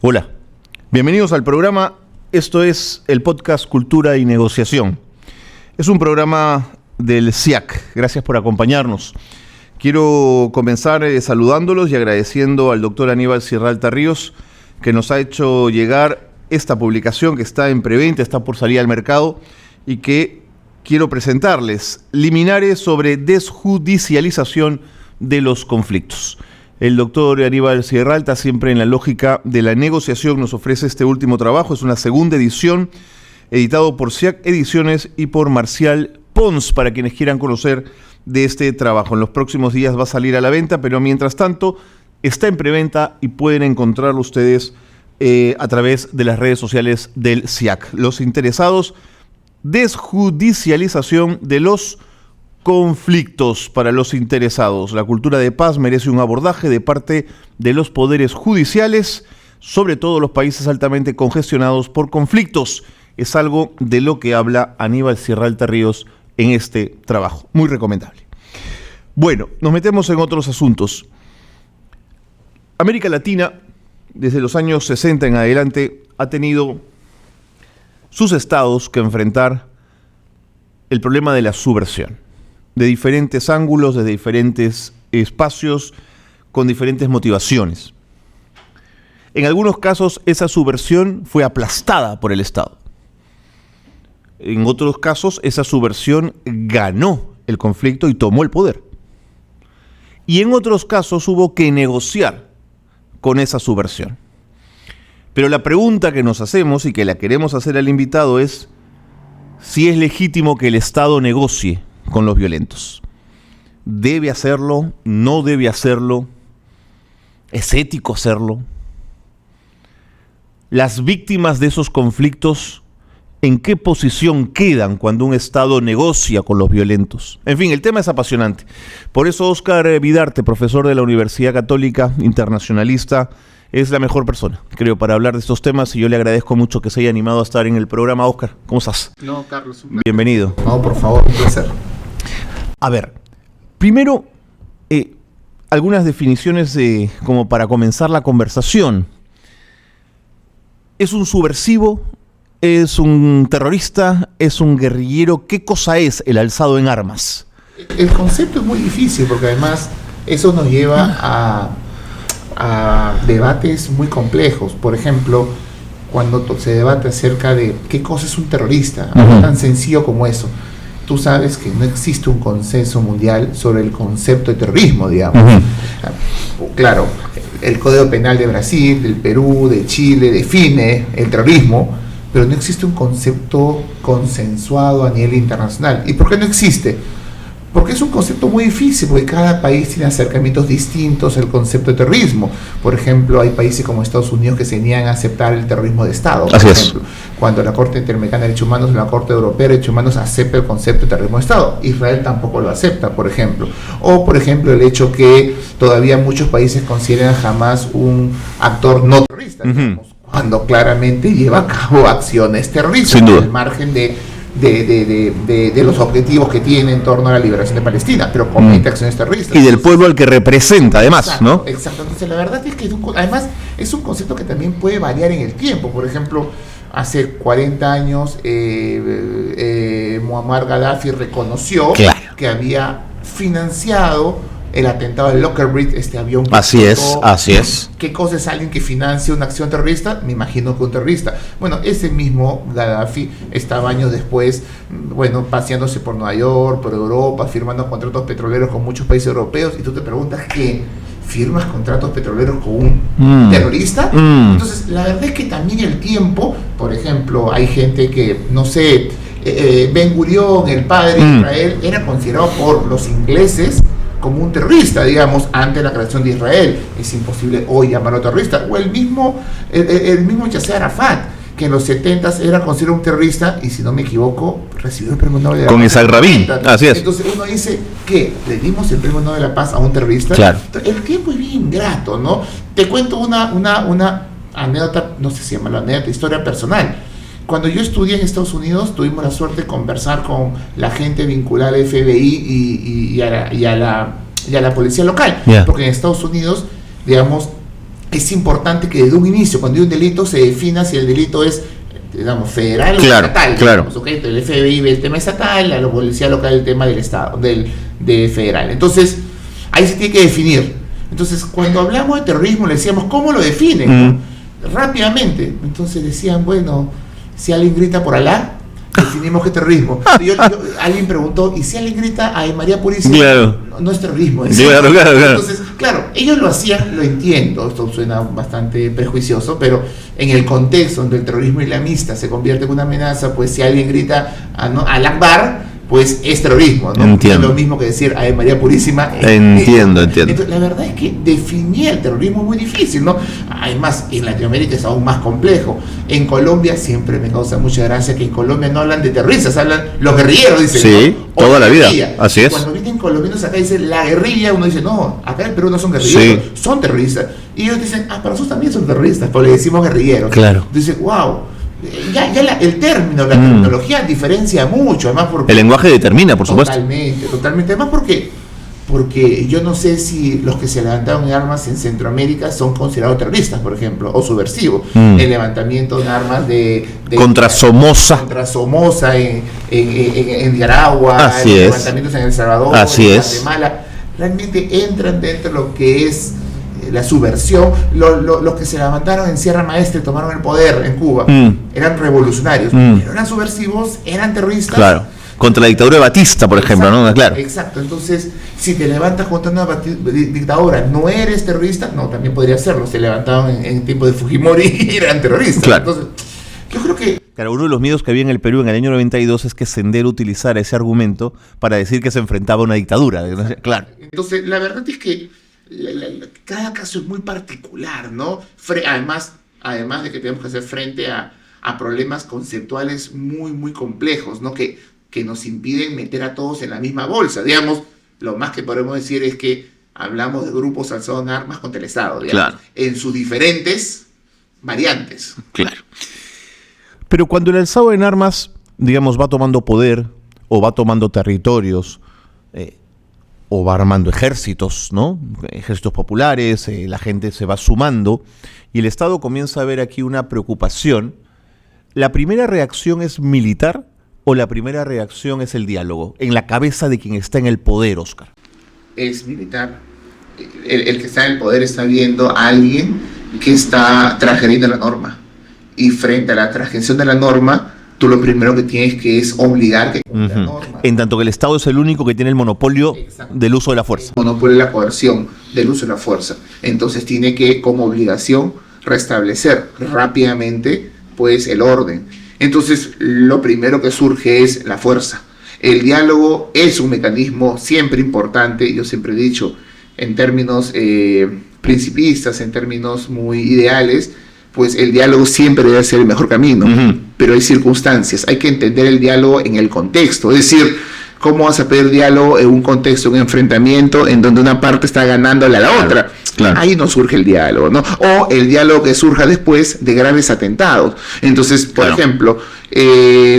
Hola, bienvenidos al programa. Esto es el podcast Cultura y Negociación. Es un programa del SIAC. Gracias por acompañarnos. Quiero comenzar saludándolos y agradeciendo al doctor Aníbal Sierralta Ríos, que nos ha hecho llegar esta publicación que está en preventa, está por salir al mercado y que quiero presentarles. Liminares sobre desjudicialización de los conflictos. El doctor Aníbal Sierralta, siempre en la lógica de la negociación, nos ofrece este último trabajo. Es una segunda edición, editado por SIAC Ediciones y por Marcial Pons, para quienes quieran conocer de este trabajo. En los próximos días va a salir a la venta, pero mientras tanto está en preventa y pueden encontrarlo ustedes a través de las redes sociales del SIAC. Los interesados, desjudicialización de los conflictos para los interesados. La cultura de paz merece un abordaje de parte de los poderes judiciales, sobre todo los países altamente congestionados por conflictos. Es algo de lo que habla Aníbal Sierralta Ríos en este trabajo. Muy recomendable. Bueno, nos metemos en otros asuntos. América Latina, desde los años 60 en adelante, ha tenido sus estados que enfrentar el problema de la subversión, de diferentes ángulos, de diferentes espacios, con diferentes motivaciones. En algunos casos, esa subversión fue aplastada por el Estado. En otros casos, esa subversión ganó el conflicto y tomó el poder. Y en otros casos hubo que negociar con esa subversión. Pero la pregunta que nos hacemos y que la queremos hacer al invitado es si es legítimo que el Estado negocie con los violentos. ¿Debe hacerlo? ¿No debe hacerlo? ¿Es ético hacerlo? Las víctimas de esos conflictos, ¿en qué posición quedan cuando un Estado negocia con los violentos? En fin, el tema es apasionante. Por eso Óscar Vidarte, profesor de la Universidad Católica, internacionalista, es la mejor persona, creo, para hablar de estos temas, y yo le agradezco mucho que se haya animado a estar en el programa. Óscar, ¿cómo estás? No, Carlos, un placer. Bienvenido. No, por favor, un placer. A ver, primero, algunas definiciones como para comenzar la conversación. ¿Es un subversivo? ¿Es un terrorista? ¿Es un guerrillero? ¿Qué cosa es el alzado en armas? El concepto es muy difícil porque además eso nos lleva a debates muy complejos. Por ejemplo, cuando se debate acerca de qué cosa es un terrorista, algo tan sencillo como eso. Tú sabes que no existe un consenso mundial sobre el concepto de terrorismo, digamos. Claro, el Código Penal de Brasil, del Perú, de Chile define el terrorismo, pero no existe un concepto consensuado a nivel internacional. ¿Y por qué no existe? Porque es un concepto muy difícil, porque cada país tiene acercamientos distintos al concepto de terrorismo. Por ejemplo, hay países como Estados Unidos que se niegan a aceptar el terrorismo de Estado. Por ejemplo, cuando la Corte Interamericana de Derechos Humanos y la Corte Europea de Derechos Humanos acepta el concepto de terrorismo de Estado. Israel tampoco lo acepta, por ejemplo. O, por ejemplo, el hecho que todavía muchos países consideran a Hamás un actor no terrorista, digamos, cuando claramente lleva a cabo acciones terroristas, al margen de los objetivos que tiene en torno a la liberación de Palestina, pero comete acciones terroristas. Y del pueblo al que representa, además, exacto, ¿no? Exacto. Entonces, la verdad es que además es un concepto que también puede variar en el tiempo. Por ejemplo, hace 40 años Muammar Gaddafi reconoció que había financiado el atentado del Lockerbie, este avión. Así es. ¿Qué cosa es alguien que financia una acción terrorista? Me imagino que un terrorista. Bueno, ese mismo Gaddafi estaba años después, paseándose por Nueva York, por Europa, firmando contratos petroleros con muchos países europeos, y tú te preguntas, ¿qué? ¿Firmas contratos petroleros con un terrorista? Entonces, la verdad es que también el tiempo, por ejemplo, hay gente que, no sé, Ben Gurión, el padre de Israel, era considerado por los ingleses como un terrorista, digamos, ante la creación de Israel. Es imposible hoy llamarlo terrorista. O el mismo Yasser Arafat, que en los 70s era considerado un terrorista y, si no me equivoco, recibió el premio Nobel de la Paz. Con Isaac Rabin, así es. Entonces uno dice, ¿qué? ¿Le dimos el premio Nobel de la Paz a un terrorista? Claro. El tiempo es bien ingrato, ¿no? Te cuento una anécdota, no sé si se llama la anécdota, historia personal. Cuando yo estudié en Estados Unidos, tuvimos la suerte de conversar con la gente vinculada al FBI y a la policía local, porque en Estados Unidos, digamos, es importante que desde un inicio, cuando hay un delito, se defina si el delito es, digamos, federal claro, o estatal. Claro. Digamos, ¿okay? El FBI ve el tema estatal, la policía local el tema del estado, de federal. Entonces, ahí se tiene que definir. Entonces, cuando hablamos de terrorismo, le decíamos, ¿cómo lo definen? Rápidamente. Entonces decían, bueno, si alguien grita por Alá, definimos que es terrorismo. Alguien preguntó, ¿y si alguien grita a María Purísima? Claro. No es terrorismo. Claro. Entonces, claro, ellos lo hacían, lo entiendo, esto suena bastante prejuicioso, pero en el contexto donde el terrorismo islamista se convierte en una amenaza, pues si alguien grita al Akbar, pues es terrorismo, ¿no? Entiendo. Es lo mismo que decir a María Purísima. Entiendo. Entonces, la verdad es que definir el terrorismo es muy difícil, ¿no? Además, en Latinoamérica es aún más complejo. En Colombia siempre me causa mucha gracia que en Colombia no hablan de terroristas, hablan los guerrilleros, dicen. Sí, ¿no? toda la vida. Guerrilla. Así es. Cuando vienen colombianos acá y dicen la guerrilla, uno dice, no, acá en Perú no son guerrilleros, son terroristas. Y ellos dicen, para nosotros también son terroristas, pero le decimos guerrilleros. Claro. Entonces, wow. El término, la terminología diferencia mucho, además porque... El lenguaje determina, por supuesto. Totalmente. Además porque yo no sé si los que se levantaron en armas en Centroamérica son considerados terroristas, por ejemplo, o subversivos. El levantamiento de armas contra Somoza. Contra Somoza en Nicaragua, levantamientos en El Salvador, en Guatemala, realmente entran dentro de lo que es la subversión. Los que se levantaron en Sierra Maestra y tomaron el poder en Cuba eran revolucionarios, pero eran subversivos, eran terroristas. Claro. Contra la dictadura de Batista, por ejemplo, ¿no? Claro. Exacto. Entonces, si te levantas contra una dictadura, ¿no eres terrorista? No, también podría serlo. Se levantaban en tiempo de Fujimori y eran terroristas. Claro. Entonces, yo creo que... Claro, uno de los miedos que había en el Perú en el año 92 es que Sendero utilizara ese argumento para decir que se enfrentaba a una dictadura. Claro. Entonces, la verdad es que cada caso es muy particular, ¿no? Además de que tenemos que hacer frente a problemas conceptuales muy, muy complejos, ¿no? Que nos impiden meter a todos en la misma bolsa. Digamos, lo más que podemos decir es que hablamos de grupos alzados en armas contra el Estado, digamos, claro, en sus diferentes variantes. Claro. Pero cuando el alzado en armas, digamos, va tomando poder o va tomando territorios, o va armando ejércitos, ¿no? Ejércitos populares, la gente se va sumando y el Estado comienza a ver aquí una preocupación. ¿La primera reacción es militar o la primera reacción es el diálogo en la cabeza de quien está en el poder, Oscar? Es militar. El que está en el poder está viendo a alguien que está transgrediendo la norma. Y frente a la transgresión de la norma, tú lo primero que tienes que es obligar que cumpla la norma. En tanto que el Estado es el único que tiene el monopolio del uso de la fuerza. El monopolio de la coerción, del uso de la fuerza. Entonces tiene que, como obligación, restablecer rápidamente pues el orden. Entonces lo primero que surge es la fuerza. El diálogo es un mecanismo siempre importante, yo siempre he dicho, en términos principistas, en términos muy ideales, pues el diálogo siempre debe ser el mejor camino, pero hay circunstancias, hay que entender el diálogo en el contexto, es decir, ¿cómo vas a pedir diálogo en un contexto, un enfrentamiento en donde una parte está ganándole a la otra? Claro. Ahí no surge el diálogo, ¿no? O el diálogo que surja después de graves atentados. Entonces, por ejemplo,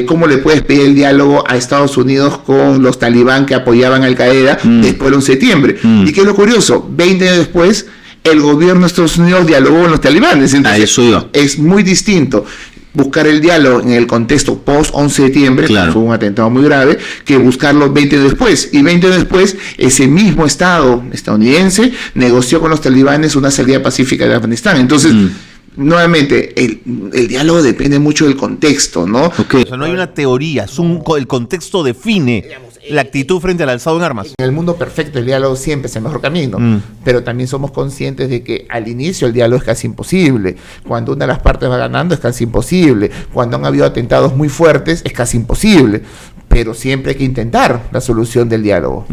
¿cómo le puedes pedir el diálogo a Estados Unidos con los talibán que apoyaban a Al Qaeda después del 11 de septiembre? ¿Y qué es lo curioso? 20 años después, el gobierno de Estados Unidos dialogó con los talibanes. Entonces, eso iba. Es muy distinto buscar el diálogo en el contexto post-11 de septiembre, que fue un atentado muy grave, que buscarlo 20 años después. Y 20 años después, ese mismo Estado estadounidense negoció con los talibanes una salida pacífica de Afganistán. Entonces, nuevamente, el diálogo depende mucho del contexto, ¿no? Okay. O sea, no hay una teoría, el contexto define la actitud frente al alzado en armas. En el mundo perfecto el diálogo siempre es el mejor camino, pero también somos conscientes de que al inicio el diálogo es casi imposible. Cuando una de las partes va ganando es casi imposible. Cuando han habido atentados muy fuertes es casi imposible, pero siempre hay que intentar la solución del diálogo.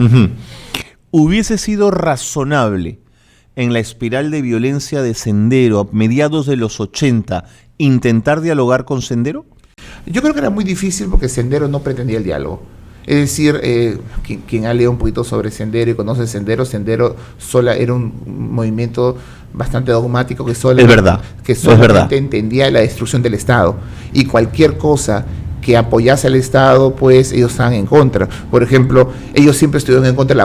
¿Hubiese sido razonable en la espiral de violencia de Sendero a mediados de los 80 intentar dialogar con Sendero? Yo creo que era muy difícil porque Sendero no pretendía el diálogo. Es decir, quien ha leído un poquito sobre Sendero y conoce Sendero sola era un movimiento bastante dogmático que solamente entendía la destrucción del Estado. Y cualquier cosa que apoyase al Estado, pues ellos estaban en contra. Por ejemplo, ellos siempre estuvieron en contra de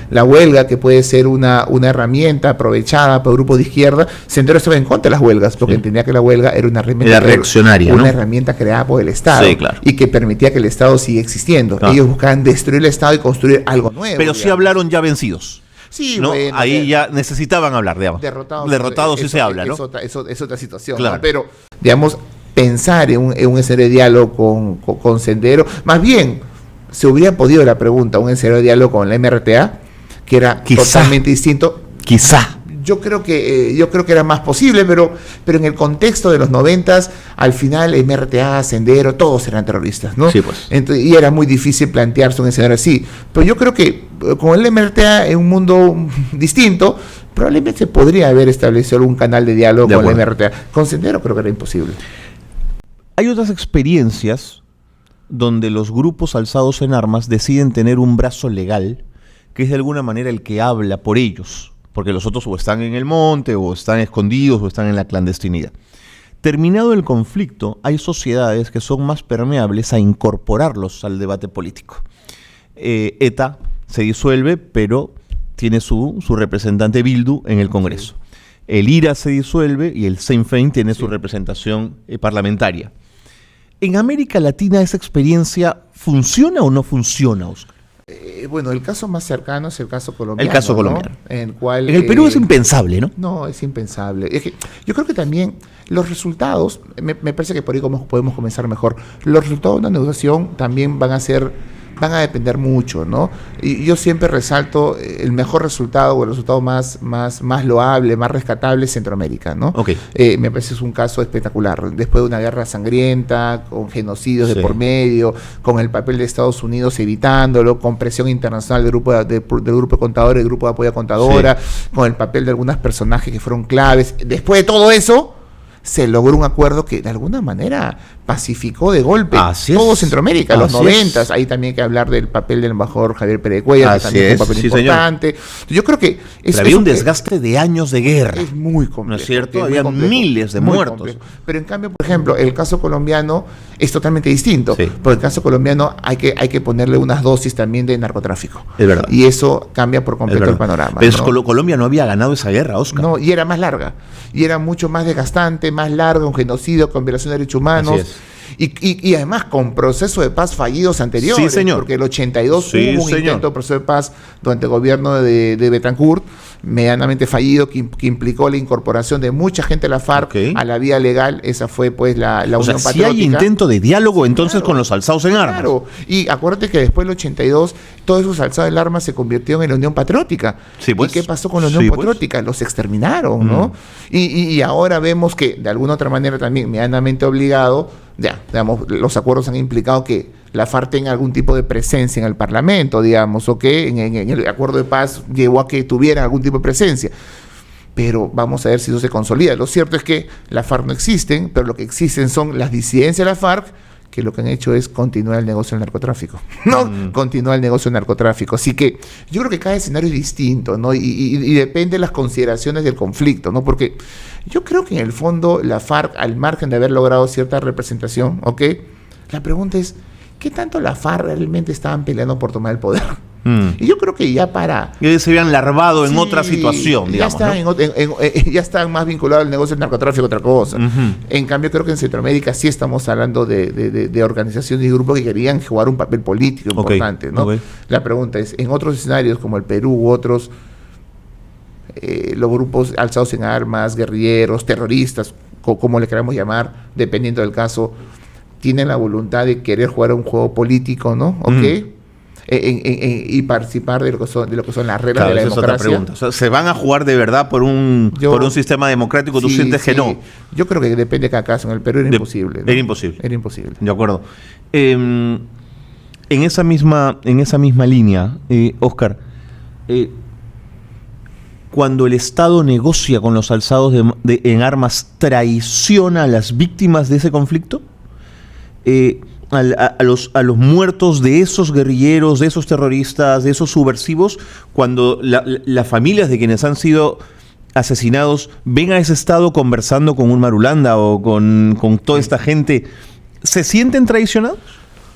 la huelga que puede ser una herramienta aprovechada por grupos de izquierda. Sendero estaba en contra de las huelgas, porque entendía que la huelga era una herramienta, reaccionaria, una herramienta creada por el Estado, claro, y que permitía que el Estado siga existiendo. Claro. Ellos buscaban destruir el Estado y construir algo nuevo. Pero sí hablaron ya vencidos. Sí, ¿no? Bueno, ahí ya necesitaban hablar, digamos. Derrotados sí se habla, ¿no? Es otra situación, claro, ¿no? Pero, digamos, pensar en un escenario de diálogo con Sendero, más bien, se hubiera podido la pregunta, un escenario de diálogo con la MRTA, que era totalmente distinto. Quizá. Yo creo que era más posible, pero en el contexto de los 90s, al final MRTA, Sendero, todos eran terroristas, ¿no? Sí, pues. Entonces, y era muy difícil plantearse un escenario así. Pero yo creo que con el MRTA en un mundo distinto, probablemente se podría haber establecido algún canal de diálogo con el MRTA. Con Sendero creo que era imposible. Hay otras experiencias donde los grupos alzados en armas deciden tener un brazo legal que es de alguna manera el que habla por ellos, porque los otros o están en el monte, o están escondidos, o están en la clandestinidad. Terminado el conflicto, hay sociedades que son más permeables a incorporarlos al debate político. ETA se disuelve, pero tiene su representante Bildu en el Congreso. El IRA se disuelve y el Sinn Féin tiene su representación parlamentaria. ¿En América Latina esa experiencia funciona o no funciona, Oscar? Bueno, el caso más cercano es el caso colombiano. El caso colombiano. ¿No? En cual, el Perú es impensable, ¿no? No, es impensable. Es que yo creo que también los resultados, me parece que por ahí podemos comenzar mejor. Los resultados de una negociación también van a depender mucho, ¿no? Y yo siempre resalto el mejor resultado o el resultado más loable, más rescatable es Centroamérica, ¿no? Okay. Me parece que es un caso espectacular. Después de una guerra sangrienta, con genocidios de por medio, con el papel de Estados Unidos evitándolo, con presión internacional del grupo de contadores, del grupo de apoyo a contadora, con el papel de algunos personajes que fueron claves. Después de todo eso, se logró un acuerdo que de alguna manera pacificó de golpe todo Centroamérica, los 90s. Ahí también hay que hablar del papel del embajador Javier Pérez Cuellar, que también fue un papel importante. Señor. Yo creo que había un desgaste de años de guerra. Es muy complejo. ¿No es cierto? Había miles de muertos. Complejo. Pero en cambio, por ejemplo, el caso colombiano es totalmente distinto. Sí. Porque el caso colombiano hay que ponerle unas dosis también de narcotráfico. Es verdad. Y eso cambia por completo el panorama. Pero ¿no? Colombia no había ganado esa guerra, Oscar. No, y era más larga. Y era mucho más desgastante, más larga, un genocidio con violación de derechos humanos. Y además con procesos de paz fallidos anteriores. Sí, señor. Porque el 82 hubo un intento de proceso de paz durante el gobierno de Betancourt, medianamente fallido, que implicó la incorporación de mucha gente de la FARC a la vía legal. Esa fue pues la Unión Patriótica. Si hay intento de diálogo entonces con los alzados en armas. Claro, y acuérdate que después del 82 todos esos alzados en armas se convirtieron en la Unión Patriótica. Sí, pues. ¿Y qué pasó con la Unión Patriótica? Los exterminaron, ¿no? Y ahora vemos que de alguna otra manera también medianamente obligado, digamos, los acuerdos han implicado que la FARC tenga algún tipo de presencia en el Parlamento, digamos, o que en el acuerdo de paz llevó a que tuvieran algún tipo de presencia. Pero vamos a ver si eso se consolida. Lo cierto es que la FARC no existen, pero lo que existen son las disidencias de la FARC, que lo que han hecho es continuar el negocio del narcotráfico, ¿no? Continuar el negocio del narcotráfico. Así que yo creo que cada escenario es distinto, ¿no? Y depende de las consideraciones del conflicto, ¿no? Porque yo creo que en el fondo la FARC, al margen de haber logrado cierta representación, ¿ok? La pregunta es, ¿qué tanto la FARC realmente estaban peleando por tomar el poder? Y yo creo que ya se habían larvado en otra situación, digamos. Ya están más vinculados al negocio del narcotráfico, otra cosa. En cambio, creo que en Centroamérica sí estamos hablando de organizaciones y grupos que querían jugar un papel político importante, ¿no? La pregunta es, en otros escenarios como el Perú u otros, los grupos alzados en armas, guerrilleros, terroristas, como le queramos llamar, dependiendo del caso, tienen la voluntad de querer jugar un juego político, ¿no? Y participar de lo que son las reglas de la democracia. Es otra pregunta. O sea, ¿se van a jugar de verdad por un sistema democrático? ¿Tú sientes que no? Yo creo que depende de cada caso. En el Perú era imposible, ¿no? Era imposible. Era imposible. De acuerdo. En esa misma línea, Oscar, cuando el Estado negocia con los alzados en armas, ¿traiciona a las víctimas de ese conflicto? A los muertos de esos guerrilleros, de esos terroristas, de esos subversivos, cuando las familias de quienes han sido asesinados ven a ese Estado conversando con un Marulanda o con toda esta gente, ¿Se sienten traicionados?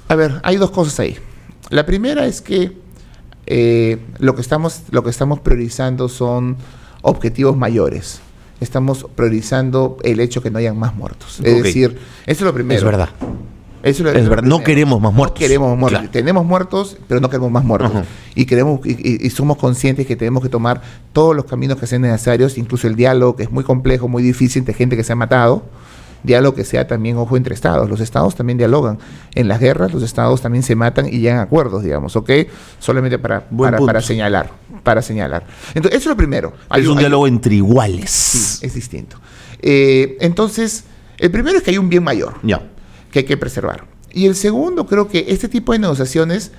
A ver, hay dos cosas ahí. La primera es que lo que estamos priorizando son objetivos mayores. Estamos priorizando el hecho que no hayan más muertos. Es decir, eso es lo primero. Es verdad. Eso es verdad. No queremos más muertos. No queremos más muertos. Claro. Tenemos muertos, pero no queremos más muertos. Ajá. Y somos conscientes que tenemos que tomar todos los caminos que sean necesarios, incluso el diálogo, que es muy complejo, muy difícil, de gente que se ha matado. Diálogo que sea también, ojo, entre estados. Los estados también dialogan. En las guerras, los estados también se matan y llegan a acuerdos, digamos, ¿ok? Solamente para señalar. Entonces, eso es lo primero. Es un diálogo entre iguales. Sí, es distinto. Entonces, el primero es que hay un bien mayor. Ya. Que hay que preservar. Y el segundo, creo que este tipo de negociaciones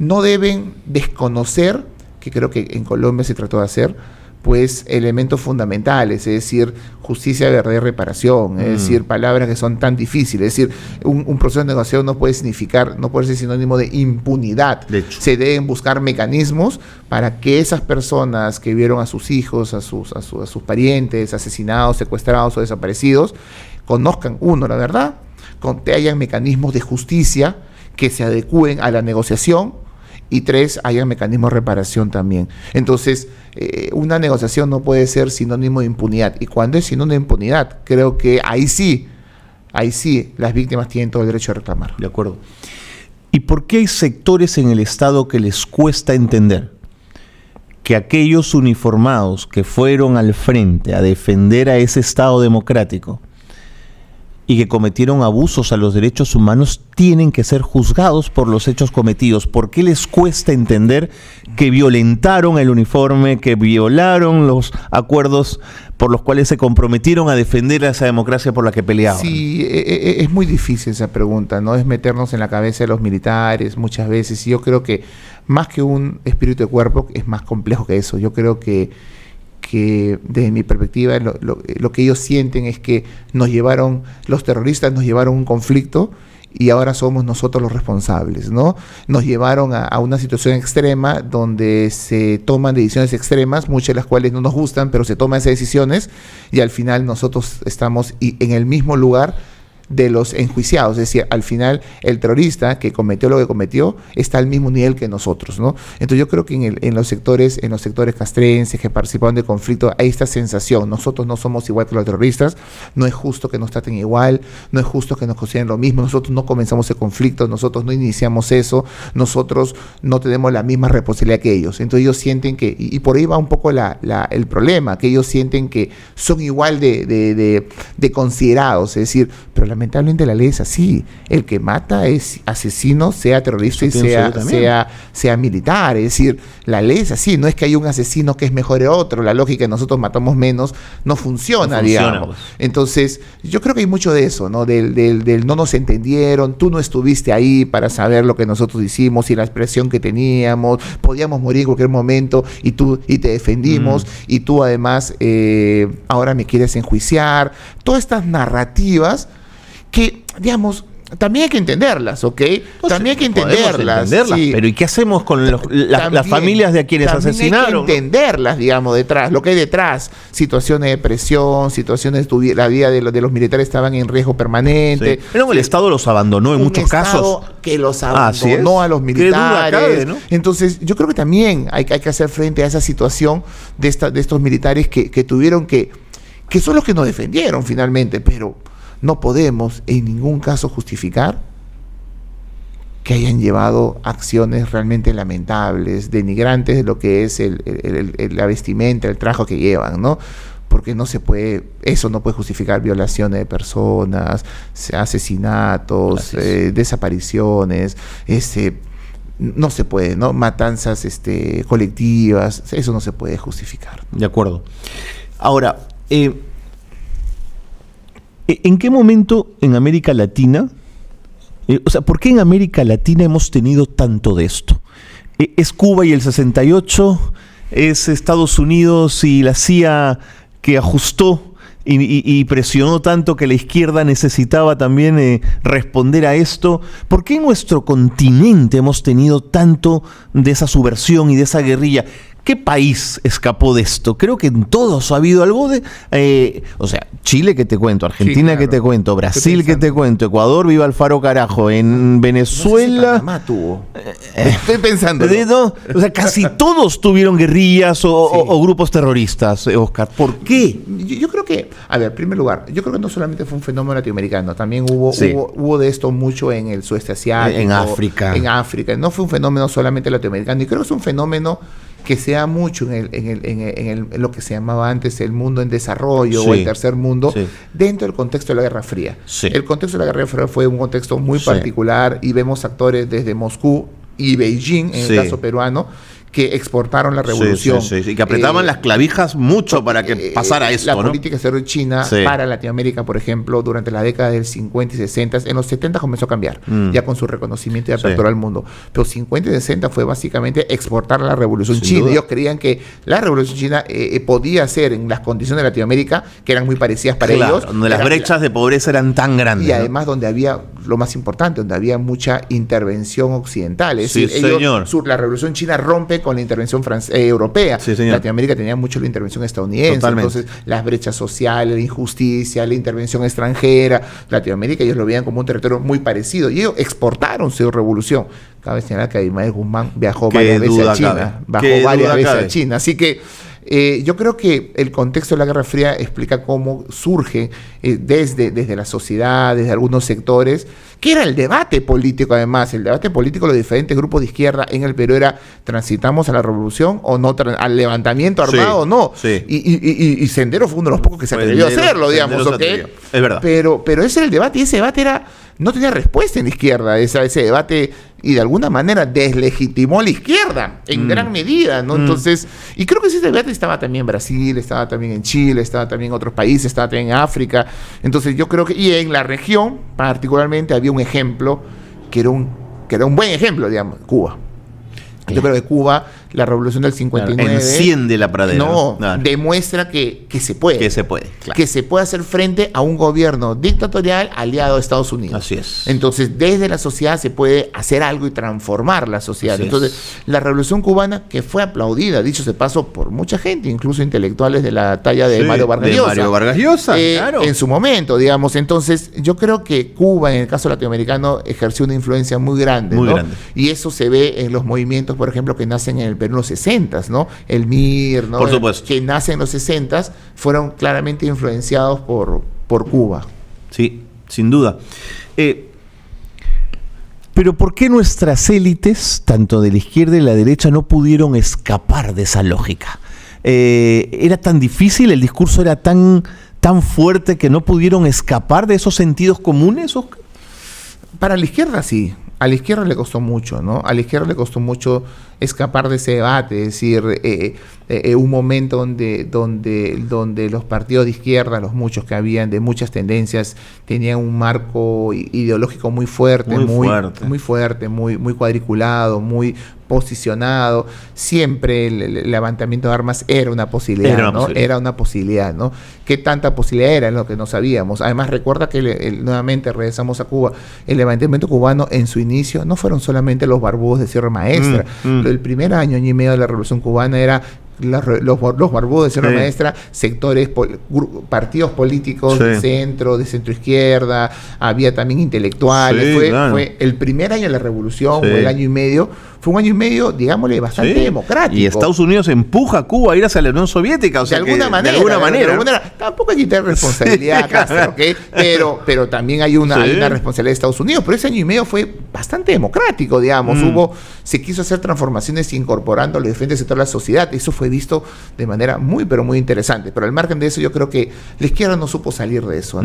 no deben desconocer, que creo que en Colombia se trató de hacer, pues elementos fundamentales, es decir, justicia, verdad y reparación, es decir, palabras que son tan difíciles, es decir, un proceso de negociación no puede ser sinónimo de impunidad. De hecho. Se deben buscar mecanismos para que esas personas que vieron a sus hijos, a sus parientes asesinados, secuestrados o desaparecidos, conozcan, uno, la verdad, que hayan mecanismos de justicia que se adecúen a la negociación, y tres, hayan mecanismos de reparación también. Entonces, una negociación no puede ser sinónimo de impunidad. Y cuando es sinónimo de impunidad, creo que ahí sí, las víctimas tienen todo el derecho a reclamar. De acuerdo. ¿Y por qué hay sectores en el Estado que les cuesta entender que aquellos uniformados que fueron al frente a defender a ese Estado democrático y que cometieron abusos a los derechos humanos tienen que ser juzgados por los hechos cometidos? ¿Por qué les cuesta entender que violentaron el uniforme, que violaron los acuerdos por los cuales se comprometieron a defender a esa democracia por la que peleaban? Sí, es muy difícil esa pregunta, ¿no? Es meternos en la cabeza de los militares muchas veces, y yo creo que más que un espíritu de cuerpo es más complejo que eso. Yo creo que desde mi perspectiva lo que ellos sienten es que los terroristas nos llevaron a un conflicto y ahora somos nosotros los responsables, ¿no? Nos llevaron a una situación extrema donde se toman decisiones extremas, muchas de las cuales no nos gustan, pero se toman esas decisiones y al final nosotros estamos en el mismo lugar de los enjuiciados. Es decir, al final el terrorista que cometió lo que cometió está al mismo nivel que nosotros, ¿no? Entonces yo creo que en los sectores castrenses que participaron del conflicto hay esta sensación: nosotros no somos igual que los terroristas, no es justo que nos traten igual, no es justo que nos consideren lo mismo, nosotros no comenzamos el conflicto, nosotros no iniciamos eso, nosotros no tenemos la misma responsabilidad que ellos. Entonces ellos sienten que, y por ahí va un poco el problema, que ellos sienten que son igual de considerados, es decir, pero lamentablemente la ley es así: el que mata es asesino, sea terrorista y sea militar. Es decir, la ley es así, no es que haya un asesino que es mejor que otro, la lógica de nosotros matamos menos no funciona, digamos. Pues. Entonces, yo creo que hay mucho de eso, ¿no? Del no nos entendieron, tú no estuviste ahí para saber lo que nosotros hicimos y la expresión que teníamos, podíamos morir en cualquier momento y te defendimos, y tú además ahora me quieres enjuiciar. Todas estas narrativas que, digamos, también hay que entenderlas, ¿ok? También hay que entenderlas. Sí. Pero ¿y qué hacemos con las familias de quienes asesinaron? Hay que entenderlas, digamos, detrás, lo que hay detrás. Situaciones de presión, la vida de los militares estaban en riesgo permanente. Sí. Pero el Estado los abandonó en muchos casos. Que los abandonó a los militares. ¿Qué duda cabe, no? Entonces, yo creo que también hay que hacer frente a esa situación de estos militares que tuvieron que son los que nos defendieron finalmente, pero no podemos en ningún caso justificar que hayan llevado acciones realmente lamentables, denigrantes de lo que es la vestimenta, el traje que llevan, ¿no? Porque eso no puede justificar violaciones de personas, asesinatos, desapariciones, no se puede, ¿no? Matanzas colectivas, eso no se puede justificar. De acuerdo. Ahora, ¿en qué momento en América Latina, por qué en América Latina hemos tenido tanto de esto? ¿Es Cuba y el 68? ¿Es Estados Unidos y la CIA que ajustó y presionó tanto que la izquierda necesitaba también responder a esto? ¿Por qué en nuestro continente hemos tenido tanto de esa subversión y de esa guerrilla? ¿Qué país escapó de esto? Creo que en todos ha habido algo de... o sea, Chile que te cuento, Argentina Sí, claro. que te cuento, Brasil que te cuento, Ecuador, viva Alfaro carajo, en Venezuela... No sé si Panamá tuvo. Estoy pensando. ¿No? O sea, casi todos tuvieron guerrillas o grupos terroristas, Oscar. ¿Por qué? Yo creo que, a ver, en primer lugar, yo creo que no solamente fue un fenómeno latinoamericano, también hubo de esto mucho en el sudeste asiático. En África. En África. No fue un fenómeno solamente latinoamericano, y creo que es un fenómeno que se da mucho en lo que se llamaba antes el mundo en desarrollo o el tercer mundo, dentro del contexto de la Guerra Fría. Sí. El contexto de la Guerra Fría fue un contexto muy particular, y vemos actores desde Moscú y Beijing, en el caso peruano, que exportaron la revolución. Y que apretaban las clavijas mucho para que pasara eso, la ¿no? política exterior de China para Latinoamérica, por ejemplo, durante la década del 50 y 60, en los 70 comenzó a cambiar, ya con su reconocimiento y apertura al mundo. Pero 50 y 60 fue básicamente exportar la revolución china. Ellos creían que la revolución china podía ser en las condiciones de Latinoamérica, que eran muy parecidas para ellos. Donde las brechas de pobreza eran tan grandes. Y además donde había, lo más importante, donde había mucha intervención occidental. Es decir, la revolución china rompe con la intervención europea. Latinoamérica tenía mucho la intervención estadounidense. Totalmente. Entonces, las brechas sociales, la injusticia, la intervención extranjera. Latinoamérica ellos lo veían como un territorio muy parecido. Y ellos exportaron su revolución. Cabe señalar que Abimael Guzmán viajó varias veces a China. A China. Así que yo creo que el contexto de la Guerra Fría explica cómo surge desde la sociedad, desde algunos sectores, que era el debate político además. El debate político de los diferentes grupos de izquierda en el Perú era: ¿transitamos a la revolución o no? ¿Al levantamiento armado o no? Y Sendero fue uno de los pocos que se atrevió a hacerlo, digamos. Es verdad. Pero ese era el debate, y ese debate no tenía respuesta en la izquierda. Ese debate, y de alguna manera deslegitimó a la izquierda en gran medida, ¿no? Entonces, y creo que ese debate estaba también en Brasil, estaba también en Chile, estaba también en otros países, estaba también en África. Entonces yo creo que, y en la región particularmente, había un ejemplo que era un buen ejemplo, digamos, Cuba. Yo creo que Cuba, la revolución del 59... enciende la pradera. Demuestra que se puede. Que se puede, claro. Que se puede hacer frente a un gobierno dictatorial aliado a Estados Unidos. Así es. Entonces, desde la sociedad se puede hacer algo y transformar la sociedad. Entonces, la revolución cubana, que fue aplaudida, dicho se paso, por mucha gente, incluso intelectuales de la talla de Mario Vargas Llosa. Mario Vargas Llosa, claro. En su momento, digamos. Entonces, yo creo que Cuba, en el caso latinoamericano, ejerció una influencia muy grande. Muy grande. Y eso se ve en los movimientos, por ejemplo, que nacen en el Perú en los 60s, ¿no? El MIR, ¿no? Por supuesto. Que nacen en los 60s, fueron claramente influenciados por Cuba. Sí, sin duda. Pero ¿por qué nuestras élites, tanto de la izquierda y la derecha, no pudieron escapar de esa lógica? ¿Era tan difícil, el discurso era tan fuerte que no pudieron escapar de esos sentidos comunes, Oscar? Para la izquierda sí. A la izquierda le costó mucho, ¿no? A la izquierda le costó mucho escapar de ese debate, es decir, un momento donde los partidos de izquierda, los muchos que habían, de muchas tendencias, tenían un marco ideológico muy fuerte, muy cuadriculado, muy posicionado. Siempre el levantamiento de armas era una posibilidad, ¿no? Era una posibilidad, ¿no? ¿Qué tanta posibilidad era? Es lo que no sabíamos. Además, recuerda que nuevamente regresamos a Cuba. El levantamiento cubano en su inicio no fueron solamente los barbudos de Sierra Maestra. El primer año y medio de la Revolución Cubana era los barbudos de Sierra Maestra, sectores, partidos políticos de centro izquierda, había también intelectuales. Fue el primer año de la Revolución, o el año y medio, fue un año y medio, digámosle, bastante democrático. Y Estados Unidos empuja a Cuba a ir hacia la Unión Soviética. O sea, de alguna manera. Tampoco hay que quitar responsabilidad a Castro, ¿okay? Pero también hay una responsabilidad de Estados Unidos. Pero ese año y medio fue bastante democrático, digamos. Se quiso hacer transformaciones incorporando los diferentes sectores de la sociedad. Eso fue visto de manera muy, pero muy interesante. Pero al margen de eso, yo creo que la izquierda no supo salir de eso.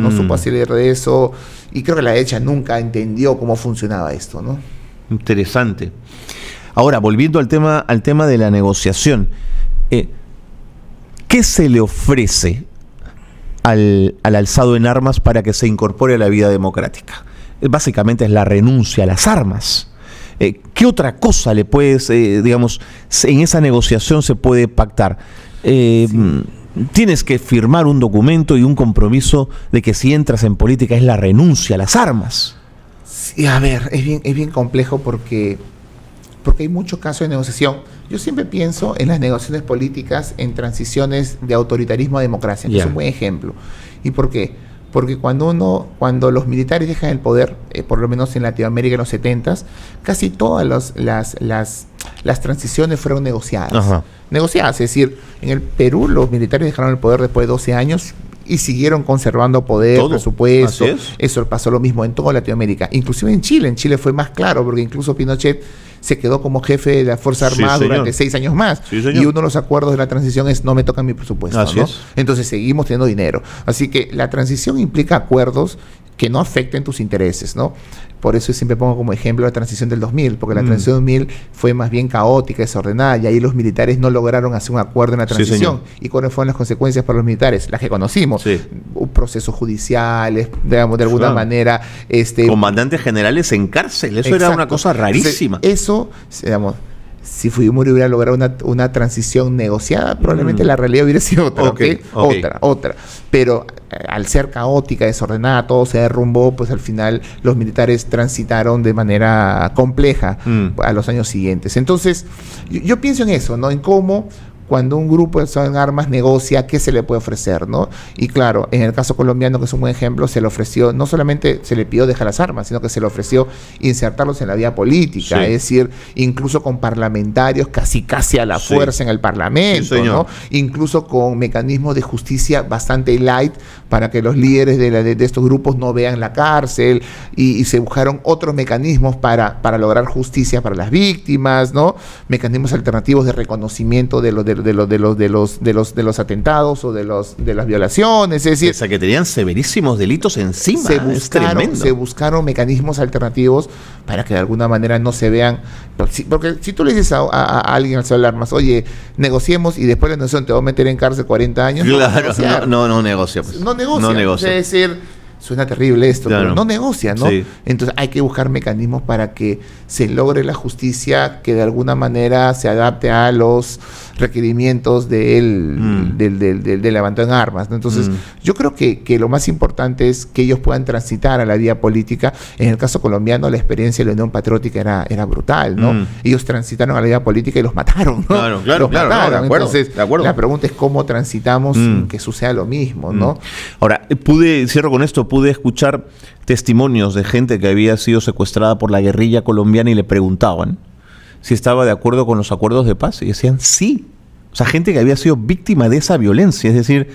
Y creo que la derecha nunca entendió cómo funcionaba esto, ¿no? Interesante. Ahora, volviendo al tema de la negociación, ¿qué se le ofrece al alzado en armas para que se incorpore a la vida democrática? Básicamente es la renuncia a las armas. ¿Qué otra cosa le puedes, digamos, en esa negociación se puede pactar? Tienes que firmar un documento y un compromiso de que si entras en política es la renuncia a las armas. Sí, a ver, es bien complejo porque hay muchos casos de negociación Yo siempre pienso en las negociaciones políticas en transiciones de autoritarismo a democracia, que es un buen ejemplo. ¿Y por qué? Porque cuando los militares dejan el poder, por lo menos en Latinoamérica en los 70s, casi todas las transiciones fueron negociadas. Ajá. Negociadas, es decir, en el Perú los militares dejaron el poder después de 12 años y siguieron conservando poder, presupuesto. Eso pasó lo mismo en toda Latinoamérica, inclusive en Chile. En Chile fue más claro, porque incluso Pinochet se quedó como jefe de la Fuerza Armada durante 6 años más. Sí, y uno de los acuerdos de la transición es no me tocan mi presupuesto, ¿no? Entonces seguimos teniendo dinero. Así que la transición implica acuerdos que no afecten tus intereses, ¿no? Por eso siempre pongo como ejemplo la transición del 2000, porque la transición del 2000 fue más bien caótica, desordenada, y ahí los militares no lograron hacer un acuerdo en la transición. ¿Y cuáles fueron las consecuencias para los militares? Las que conocimos. Procesos judiciales, digamos, de alguna manera. Comandantes generales en cárcel, eso era una cosa rarísima. Eso, digamos, si Fujimori hubiera logrado una transición negociada, probablemente la realidad hubiera sido otra. Otra. Pero al ser caótica, desordenada, todo se derrumbó, pues al final los militares transitaron de manera compleja a los años siguientes. Entonces, yo pienso en eso, ¿no? En cómo cuando un grupo en armas negocia, ¿qué se le puede ofrecer, no? Y claro, en el caso colombiano, que es un buen ejemplo, se le ofreció, no solamente se le pidió dejar las armas, sino que se le ofreció insertarlos en la vida política, es decir, incluso con parlamentarios casi a la fuerza en el Parlamento, ¿no? Incluso con mecanismos de justicia bastante light para que los líderes de estos grupos no vean la cárcel, y se buscaron otros mecanismos para lograr justicia para las víctimas, ¿no? Mecanismos alternativos de reconocimiento de los atentados o de las violaciones, es decir, o sea, que tenían severísimos delitos encima. Se buscaron mecanismos alternativos para que de alguna manera no se vean, porque si tú le dices a alguien al celular más, oye, negociemos, y después de la negociación te voy a meter en cárcel 40 años, no negocia, pues. No negocia. Es decir, suena terrible esto, pero no negocia, ¿no? Sí. Entonces hay que buscar mecanismos para que se logre la justicia que de alguna manera se adapte a los requerimientos del levantado en armas, ¿no? Entonces yo creo que lo más importante es que ellos puedan transitar a la vida política. En el caso colombiano, la experiencia de la Unión Patriótica era brutal, ¿no? Ellos transitaron a la vida política y los mataron, ¿no? Claro. Entonces, la pregunta es cómo transitamos que suceda lo mismo, ¿no? Ahora, cierro con esto, pude escuchar testimonios de gente que había sido secuestrada por la guerrilla colombiana y le preguntaban si estaba de acuerdo con los acuerdos de paz, y decían sí. O sea, gente que había sido víctima de esa violencia. Es decir,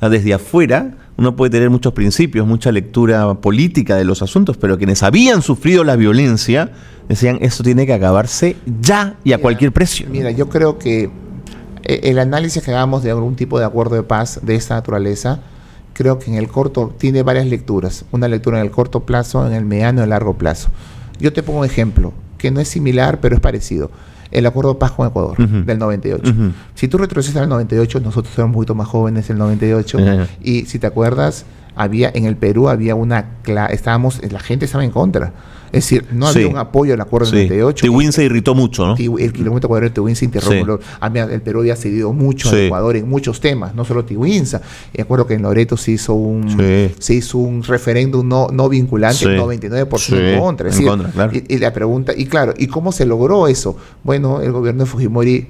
desde afuera uno puede tener muchos principios, mucha lectura política de los asuntos, pero quienes habían sufrido la violencia decían, esto tiene que acabarse ya y a cualquier precio. Mira, yo creo que el análisis que hagamos de algún tipo de acuerdo de paz de esta naturaleza, creo que en el corto tiene varias lecturas. Una lectura en el corto plazo, en el mediano y el largo plazo. Yo te pongo un ejemplo que no es similar, pero es parecido. El acuerdo de paz con Ecuador, del 98. Si tú retrocedes al 98, nosotros éramos un poquito más jóvenes en el 98, y si te acuerdas, en el Perú había la gente estaba en contra. Es decir, no había un apoyo al acuerdo del 98. Tiwin se irritó mucho, ¿no? El kilómetro cuadrado de Tiwinsa interrumpió. El Perú había cedido mucho al Ecuador en muchos temas, no solo Tiwinsa. Y acuerdo que en Loreto se hizo un referéndum no vinculante, 99% en contra. Es decir, claro. Y la pregunta, ¿y cómo se logró eso? Bueno, el gobierno de Fujimori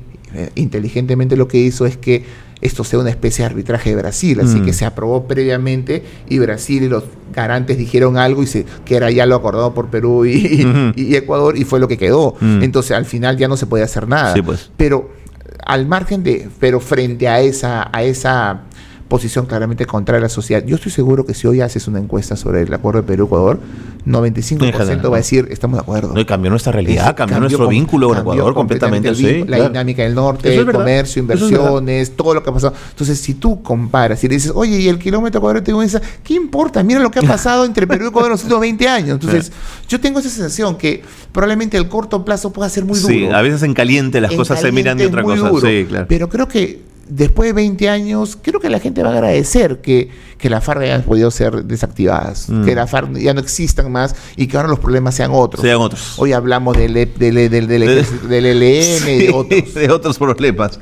inteligentemente lo que hizo es que esto sea una especie de arbitraje de Brasil, así que se aprobó previamente, y Brasil y los garantes dijeron algo que era ya lo acordado por Perú y Ecuador, y fue lo que quedó. Entonces al final ya no se podía hacer nada. Sí, pues. Pero frente a esa posición claramente contraria a la sociedad, yo estoy seguro que si hoy haces una encuesta sobre el acuerdo de Perú-Ecuador, 95% va a decir, estamos de acuerdo. No, y cambió nuestra realidad, cambió nuestro vínculo con Ecuador completamente. La dinámica del norte, el comercio, inversiones, todo lo que ha pasado. Entonces, si tú comparas y le dices, oye, y el kilómetro cuadrado de Tiwinsa, ¿qué importa? Mira lo que ha pasado entre Perú y Ecuador en los últimos 20 años. Entonces, yo tengo esa sensación que probablemente el corto plazo pueda ser muy duro. Sí, a veces en caliente las cosas se miran de otra cosa. Duro, sí, claro. Pero creo que después de 20 años, creo que la gente va a agradecer que las FARC hayan podido ser desactivadas, que las FARC ya no existan más y que ahora los problemas sean otros. Hoy hablamos del ELN, de otros problemas.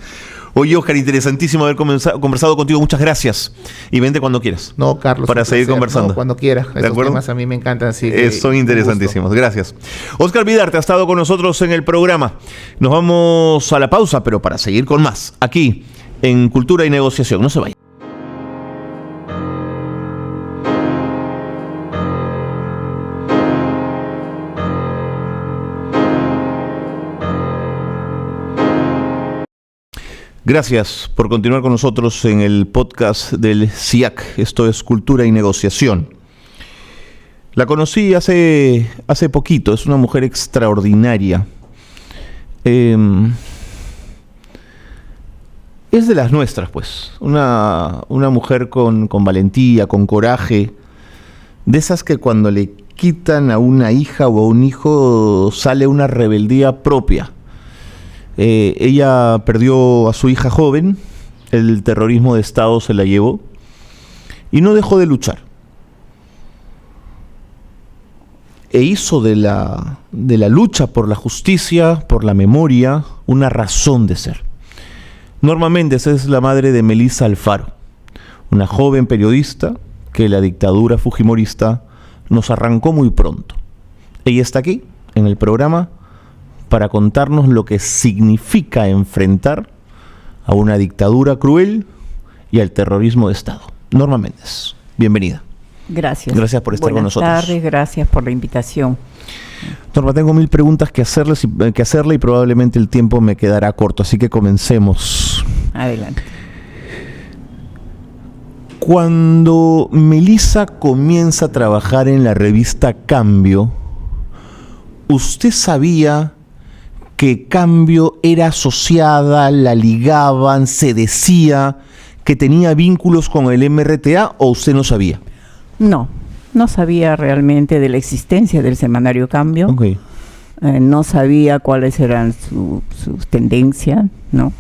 Oye, Oscar, interesantísimo haber conversado contigo. Muchas gracias. Y vente cuando quieras. No, Carlos. Para seguir conversando. No, cuando quieras. Estos temas a mí me encantan. Así que son interesantísimos. Gracias. Oscar Vidarte ha estado con nosotros en el programa. Nos vamos a la pausa, pero para seguir con más. Aquí, en Cultura y Negociación. No se vayan. Gracias por continuar con nosotros en el podcast del CIAC. Esto es Cultura y Negociación. La conocí hace poquito. Es una mujer extraordinaria. Es de las nuestras, pues. Una mujer con valentía, con coraje. De esas que cuando le quitan a una hija o a un hijo sale una rebeldía propia. Ella perdió a su hija joven, el terrorismo de Estado se la llevó y no dejó de luchar. E hizo de la lucha por la justicia, por la memoria, una razón de ser. Norma Méndez es la madre de Melissa Alfaro, una joven periodista que la dictadura fujimorista nos arrancó muy pronto. Ella está aquí, en el programa, para contarnos lo que significa enfrentar a una dictadura cruel y al terrorismo de Estado. Norma Méndez, bienvenida. Gracias. Gracias por estar con nosotros. Buenas tardes, gracias por la invitación. Norma, tengo 1000 preguntas que hacerle y probablemente el tiempo me quedará corto, así que comencemos. Adelante. Cuando Melissa comienza a trabajar en la revista Cambio, ¿usted sabía que Cambio era asociada, la ligaban, se decía que tenía vínculos con el MRTA o usted no sabía? No sabía realmente de la existencia del semanario Cambio. Okay. No sabía cuáles eran sus tendencias, ¿no?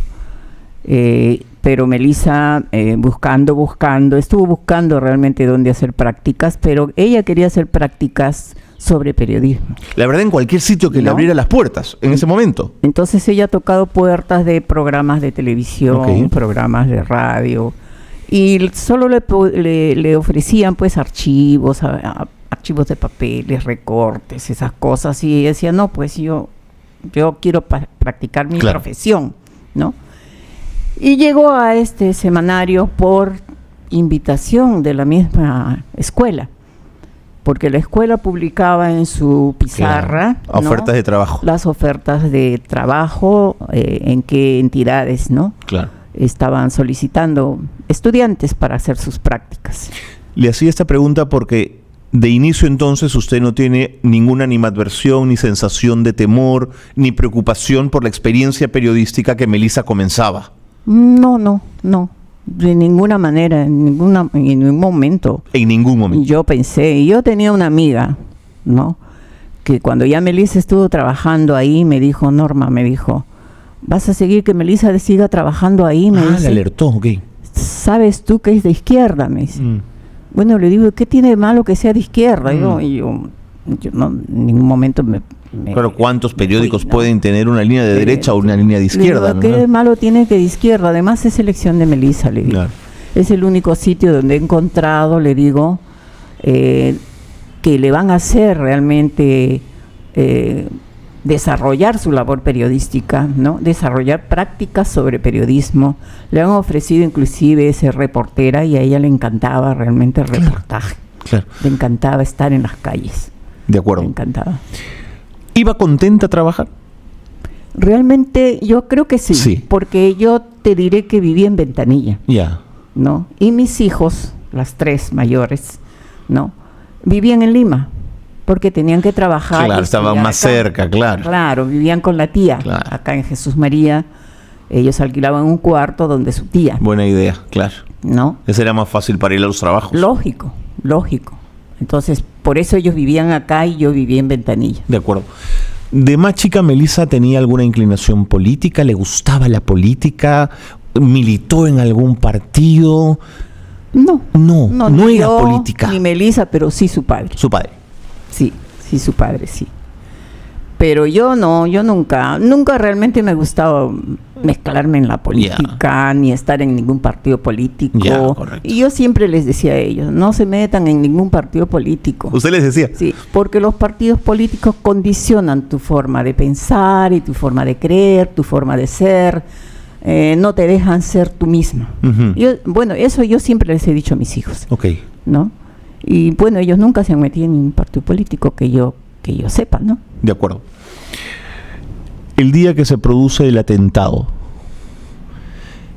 Pero Melissa, estuvo buscando realmente dónde hacer prácticas, pero ella quería hacer prácticas sobre periodismo. La verdad, en cualquier sitio que le abriera las puertas en ese momento. Entonces ella ha tocado puertas de programas de televisión, programas de radio, y solo le ofrecían pues archivos de papeles, recortes, esas cosas, y ella decía, no, pues yo quiero practicar mi profesión, ¿no? Y llegó a este semanario por invitación de la misma escuela, porque la escuela publicaba en su pizarra, ¿no?, ofertas de trabajo. Las ofertas de trabajo, en qué entidades, ¿no?, estaban solicitando estudiantes para hacer sus prácticas. Le hacía esta pregunta porque de inicio entonces usted no tiene ninguna animadversión, ni sensación de temor, ni preocupación por la experiencia periodística que Melissa comenzaba. No. De ninguna manera, en ningún momento. En ningún momento. Yo pensé, yo tenía una amiga, ¿no?, que cuando ya Melissa estuvo trabajando ahí, me dijo, Norma, ¿vas a seguir que Melissa siga trabajando ahí? Me dice, le alertó, ok. ¿Sabes tú que es de izquierda? Me dice. Bueno, le digo, ¿qué tiene de malo que sea de izquierda? Y yo no, en ningún momento Claro, ¿cuántos periódicos pueden tener una línea de derecha o una línea de izquierda? Digo, ¿qué de malo tiene que de izquierda? Además es elección de Melissa, le digo. Claro. Es el único sitio donde he encontrado, le digo, que le van a hacer realmente desarrollar su labor periodística, ¿no? Desarrollar prácticas sobre periodismo. Le han ofrecido inclusive ser reportera y a ella le encantaba realmente el reportaje. Claro. Le encantaba estar en las calles. De acuerdo. Le encantaba. ¿Iba contenta a trabajar? Realmente yo creo que sí, porque yo te diré que viví en Ventanilla, ¿no? Y mis hijos, las 3 mayores, ¿no?, vivían en Lima, porque tenían que trabajar. Claro, estaban más cerca, claro. Claro, vivían con la tía, acá en Jesús María. Ellos alquilaban un cuarto donde su tía. Buena idea, claro. ¿No? Ese era más fácil para ir a los trabajos. Lógico. Entonces, por eso ellos vivían acá y yo vivía en Ventanilla. De acuerdo. ¿De más chica Melissa tenía alguna inclinación política? ¿Le gustaba la política? ¿Militó en algún partido? No era política. Ni Melissa, pero sí su padre. ¿Su padre? Sí, su padre, sí. Pero yo nunca realmente me gustaba mezclarme en la política, ni estar en ningún partido político. Y yo siempre les decía a ellos, no se metan en ningún partido político. ¿Usted les decía? Sí, porque los partidos políticos condicionan tu forma de pensar y tu forma de creer, tu forma de ser. No te dejan ser tú misma. Eso yo siempre les he dicho a mis hijos. ¿No? Y bueno, ellos nunca se han metido en ningún partido político que yo sepa, ¿no? De acuerdo. El día que se produce el atentado,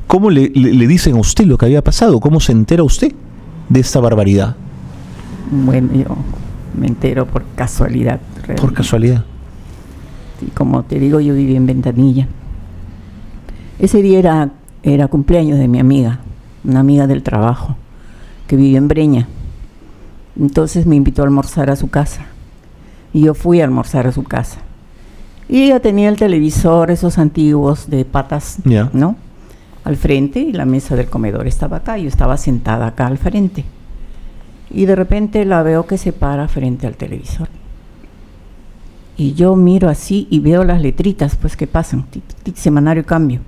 ¿cómo le dicen a usted lo que había pasado? ¿Cómo se entera usted de esta barbaridad? Bueno, yo me entero por casualidad. Realmente. ¿Por casualidad? Sí, como te digo, yo viví en Ventanilla. Ese día era cumpleaños de mi amiga, una amiga del trabajo, que vive en Breña. Entonces me invitó a almorzar a su casa. Y yo fui a almorzar a su casa. Y ella tenía el televisor, esos antiguos de patas, ¿no? Al frente, y la mesa del comedor estaba acá. Yo estaba sentada acá al frente. Y de repente la veo que se para frente al televisor. Y yo miro así y veo las letritas, pues, que pasan. Semanario Cambio.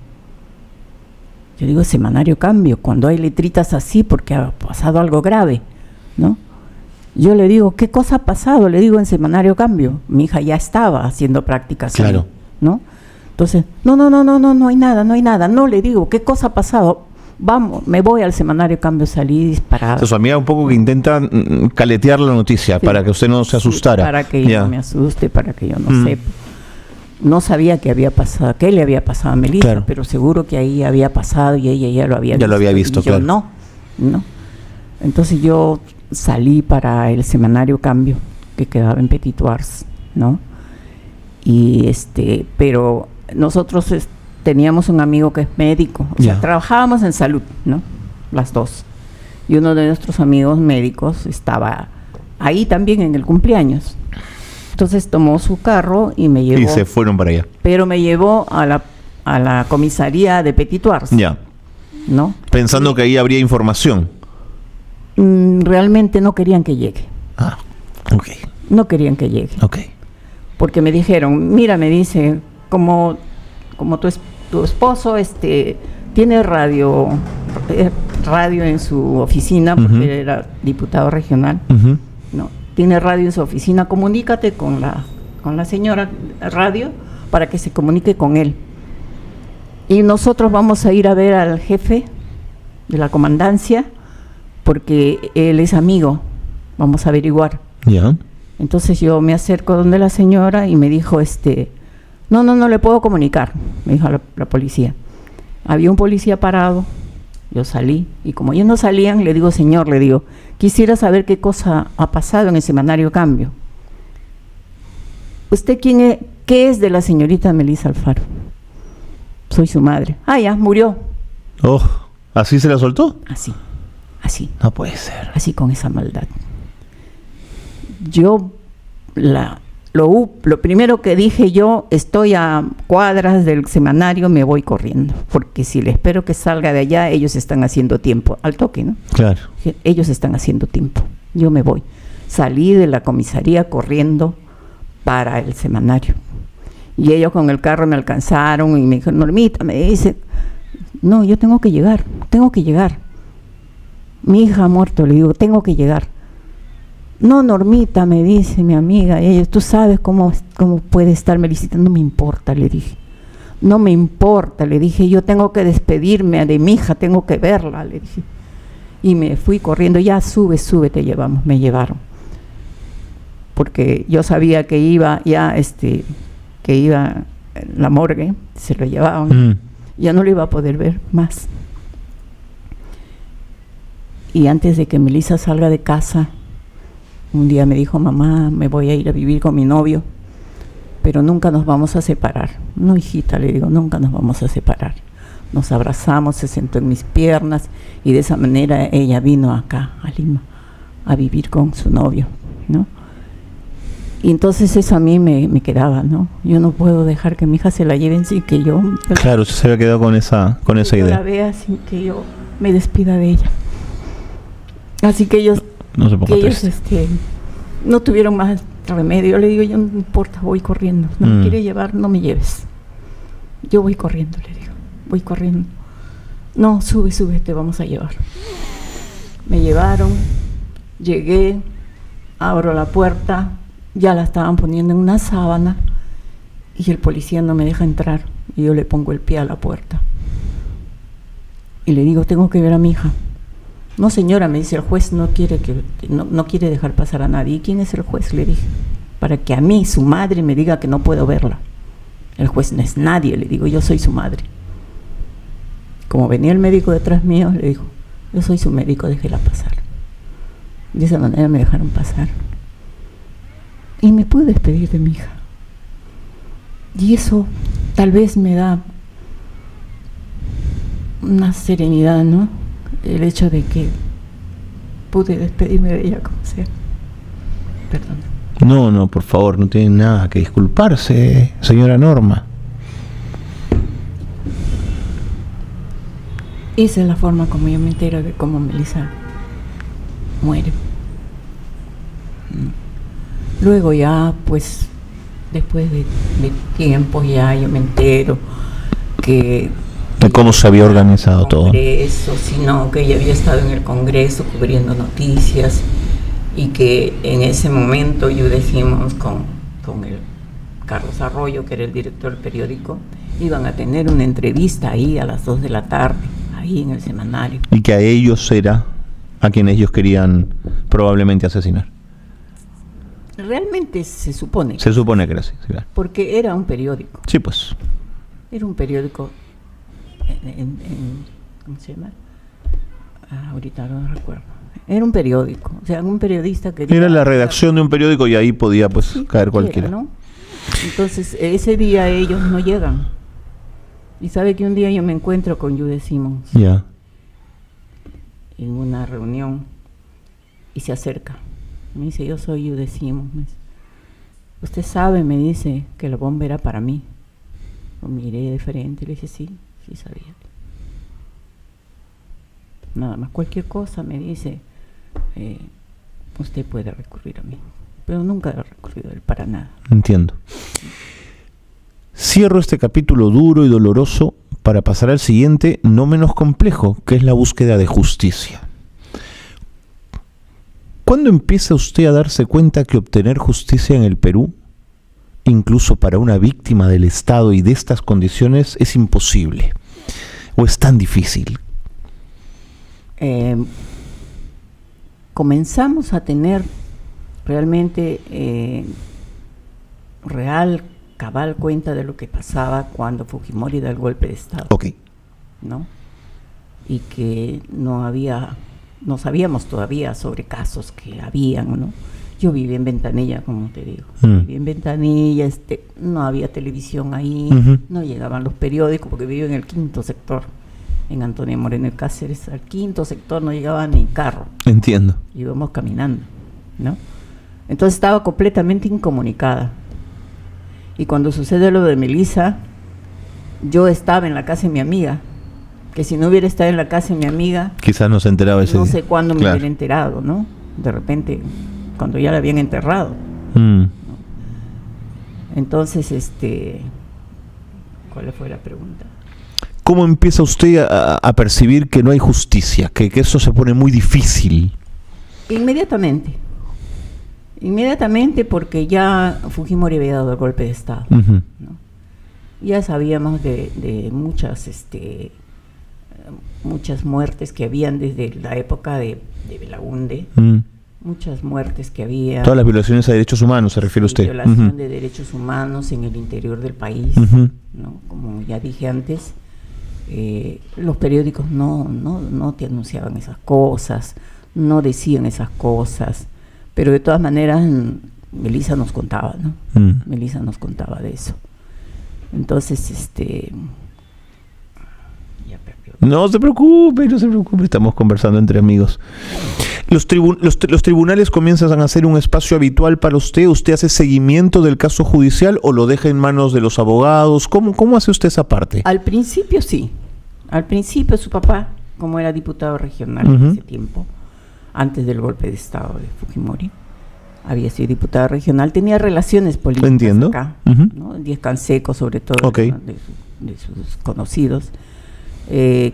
Yo digo, Semanario Cambio, cuando hay letritas así, porque ha pasado algo grave, ¿no? Yo le digo, ¿qué cosa ha pasado? Le digo, en Semanario Cambio. Mi hija ya estaba haciendo prácticas. Claro. Ahí, ¿no? Entonces, no hay nada. No, le digo, ¿qué cosa ha pasado? Vamos, me voy al Semanario Cambio, salí disparada. Entonces, su amiga un poco que intenta caletear la noticia, sí, para que usted no se asustara. Para que yo no me asuste, para que yo no sepa. No sabía qué había pasado, qué le había pasado a Melissa, pero seguro que ahí había pasado y ella ya lo había visto. Ya lo había visto, y yo, no. Entonces yo salí para el Semanario Cambio, que quedaba en Petit Oars, ¿no? Y pero nosotros teníamos un amigo que es médico, o sea, trabajábamos en salud, ¿no? Las dos. Y uno de nuestros amigos médicos estaba ahí también en el cumpleaños. Entonces tomó su carro y me llevó. Y se fueron para allá. Pero me llevó a la comisaría de Petit Oars. ¿No? Pensando que ahí habría información. Realmente no querían que llegue. No querían que llegue. Porque me dijeron, mira, me dice, como tu esposo tiene radio en su oficina, porque él era diputado regional, ¿no? Tiene radio en su oficina, comunícate con la señora radio para que se comunique con él. Y nosotros vamos a ir a ver al jefe de la comandancia, porque él es amigo, vamos a averiguar. Entonces yo me acerco donde la señora y me dijo, no le puedo comunicar, me dijo la policía. Había un policía parado, yo salí, y como ellos no salían, le digo, señor, quisiera saber qué cosa ha pasado en el Semanario Cambio. ¿Usted qué es de la señorita Melissa Alfaro? Soy su madre. Ya, murió. ¿Así se la soltó? Así. No puede ser. Así, con esa maldad. Yo, lo primero que dije, yo estoy a cuadras del semanario, me voy corriendo, porque si le espero que salga de allá, ellos están haciendo tiempo, al toque, ¿no? Claro. Ellos están haciendo tiempo, yo me voy. Salí de la comisaría corriendo para el semanario. Y ellos con el carro me alcanzaron y me dijeron, Normita, me dice, no, yo tengo que llegar. Mi hija ha muerto, le digo, tengo que llegar. No, Normita, me dice mi amiga, ella, tú sabes cómo puede estar Melisita. No me importa, le dije. No me importa, le dije, yo tengo que despedirme de mi hija, tengo que verla, le dije. Y me fui corriendo, ya sube, te llevamos, me llevaron. Porque yo sabía que iba la morgue, se lo llevaban, ya no lo iba a poder ver más. Y antes de que Melissa salga de casa, un día me dijo, mamá, me voy a ir a vivir con mi novio, pero nunca nos vamos a separar. No, hijita, le digo, nunca nos vamos a separar. Nos abrazamos, se sentó en mis piernas y de esa manera ella vino acá a Lima a vivir con su novio, ¿no? Y entonces eso a mí me quedaba, ¿no? Yo no puedo dejar que mi hija se la lleven sin que yo... Claro, se había quedado con esa idea. La vea sin que yo me despida de ella. Así que ellos... No se ponga triste. No tuvieron más remedio. Le digo, yo no importa, voy corriendo. No me quiere llevar, no me lleves. Yo voy corriendo, le digo. voy corriendo. No, sube, te vamos a llevar. Me llevaron, llegué, abro la puerta, ya la estaban poniendo en una sábana y el policía no me deja entrar y yo le pongo el pie a la puerta. Y le digo, tengo que ver a mi hija. No, señora, me dice, el juez no quiere dejar pasar a nadie. ¿Y quién es el juez? Le dije, para que a mí, su madre, me diga que no puedo verla. El juez no es nadie, le digo, yo soy su madre. Como venía el médico detrás mío, le dijo, yo soy su médico, déjela pasar. De esa manera me dejaron pasar. Y me pude despedir de mi hija. Y eso tal vez me da una serenidad, ¿no? El hecho de que pude despedirme de ella como sea. Perdón. No, por favor, no tiene nada que disculparse, señora Norma. Esa es la forma como yo me entero de cómo Melissa muere. Luego ya, pues, después de tiempo ya yo me entero que... De cómo se había organizado todo. Eso, sino que ella había estado en el Congreso cubriendo noticias y que en ese momento yo decimos con el Carlos Arroyo, que era el director del periódico, iban a tener una entrevista ahí a las 2 de la tarde, ahí en el semanario. Y que a ellos era a quien ellos querían probablemente asesinar. Realmente se supone. Se supone que era así, claro. Porque era un periódico. Sí, pues. Era un periódico ¿cómo se llama? Ahorita no recuerdo. Era un periódico, o sea, un periodista que... Era la redacción de un periódico y ahí podía pues sí, caer cualquiera, ¿no? Entonces, ese día ellos no llegan. Y sabe que un día yo me encuentro con Jude Simmons. Ya. En una reunión y se acerca. Me dice, yo soy Jude Simmons. Usted sabe, me dice, que la bomba era para mí. Lo miré de frente y le dije, sí sabía. Nada más, cualquier cosa me dice, usted puede recurrir a mí. Pero nunca he recurrido a él para nada. Entiendo. Cierro este capítulo duro y doloroso para pasar al siguiente, no menos complejo, que es la búsqueda de justicia. ¿Cuándo empieza usted a darse cuenta que obtener justicia en el Perú, incluso para una víctima del Estado y de estas condiciones, es imposible o es tan difícil? Comenzamos a tener realmente cabal cuenta de lo que pasaba cuando Fujimori da el golpe de Estado. Okay. ¿No? Y que no sabíamos todavía sobre casos que habían, ¿no? Yo viví en Ventanilla, como te digo. Viví en Ventanilla, no había televisión ahí, no llegaban los periódicos, porque vivo en el 5º sector, en Antonio Moreno Cáceres. Al 5º sector no llegaba ni carro. Entiendo. Íbamos caminando, ¿no? Entonces estaba completamente incomunicada. Y cuando sucede lo de Melissa, yo estaba en la casa de mi amiga, que si no hubiera estado en la casa de mi amiga, quizás no se enteraba ese día. No sé cuándo me hubiera enterado, ¿no? De repente, cuando ya la habían enterrado. ¿No? Entonces, ¿cuál fue la pregunta? ¿Cómo empieza usted a percibir que no hay justicia, que eso se pone muy difícil? Inmediatamente, porque ya Fujimori había dado el golpe de Estado, ¿no? Ya sabíamos de muchas muertes que habían desde la época de Belaúnde, muchas muertes que había. Todas las violaciones a derechos humanos, se refiere usted. Violación de derechos humanos en el interior del país, ¿no? Como ya dije antes, los periódicos no te anunciaban esas cosas, no decían esas cosas, pero de todas maneras Melissa nos contaba, ¿no? Melissa nos contaba de eso. Entonces, ya perdió. No se preocupe, estamos conversando entre amigos. ¿Los tribunales comienzan a ser un espacio habitual para usted? ¿Usted hace seguimiento del caso judicial o lo deja en manos de los abogados? ¿Cómo hace usted esa parte? Al principio sí. Al principio su papá, como era diputado regional en ese tiempo, antes del golpe de Estado de Fujimori, había sido diputado regional, tenía relaciones políticas acá, ¿no? Díaz Canseco sobre todo, ¿no? de sus conocidos.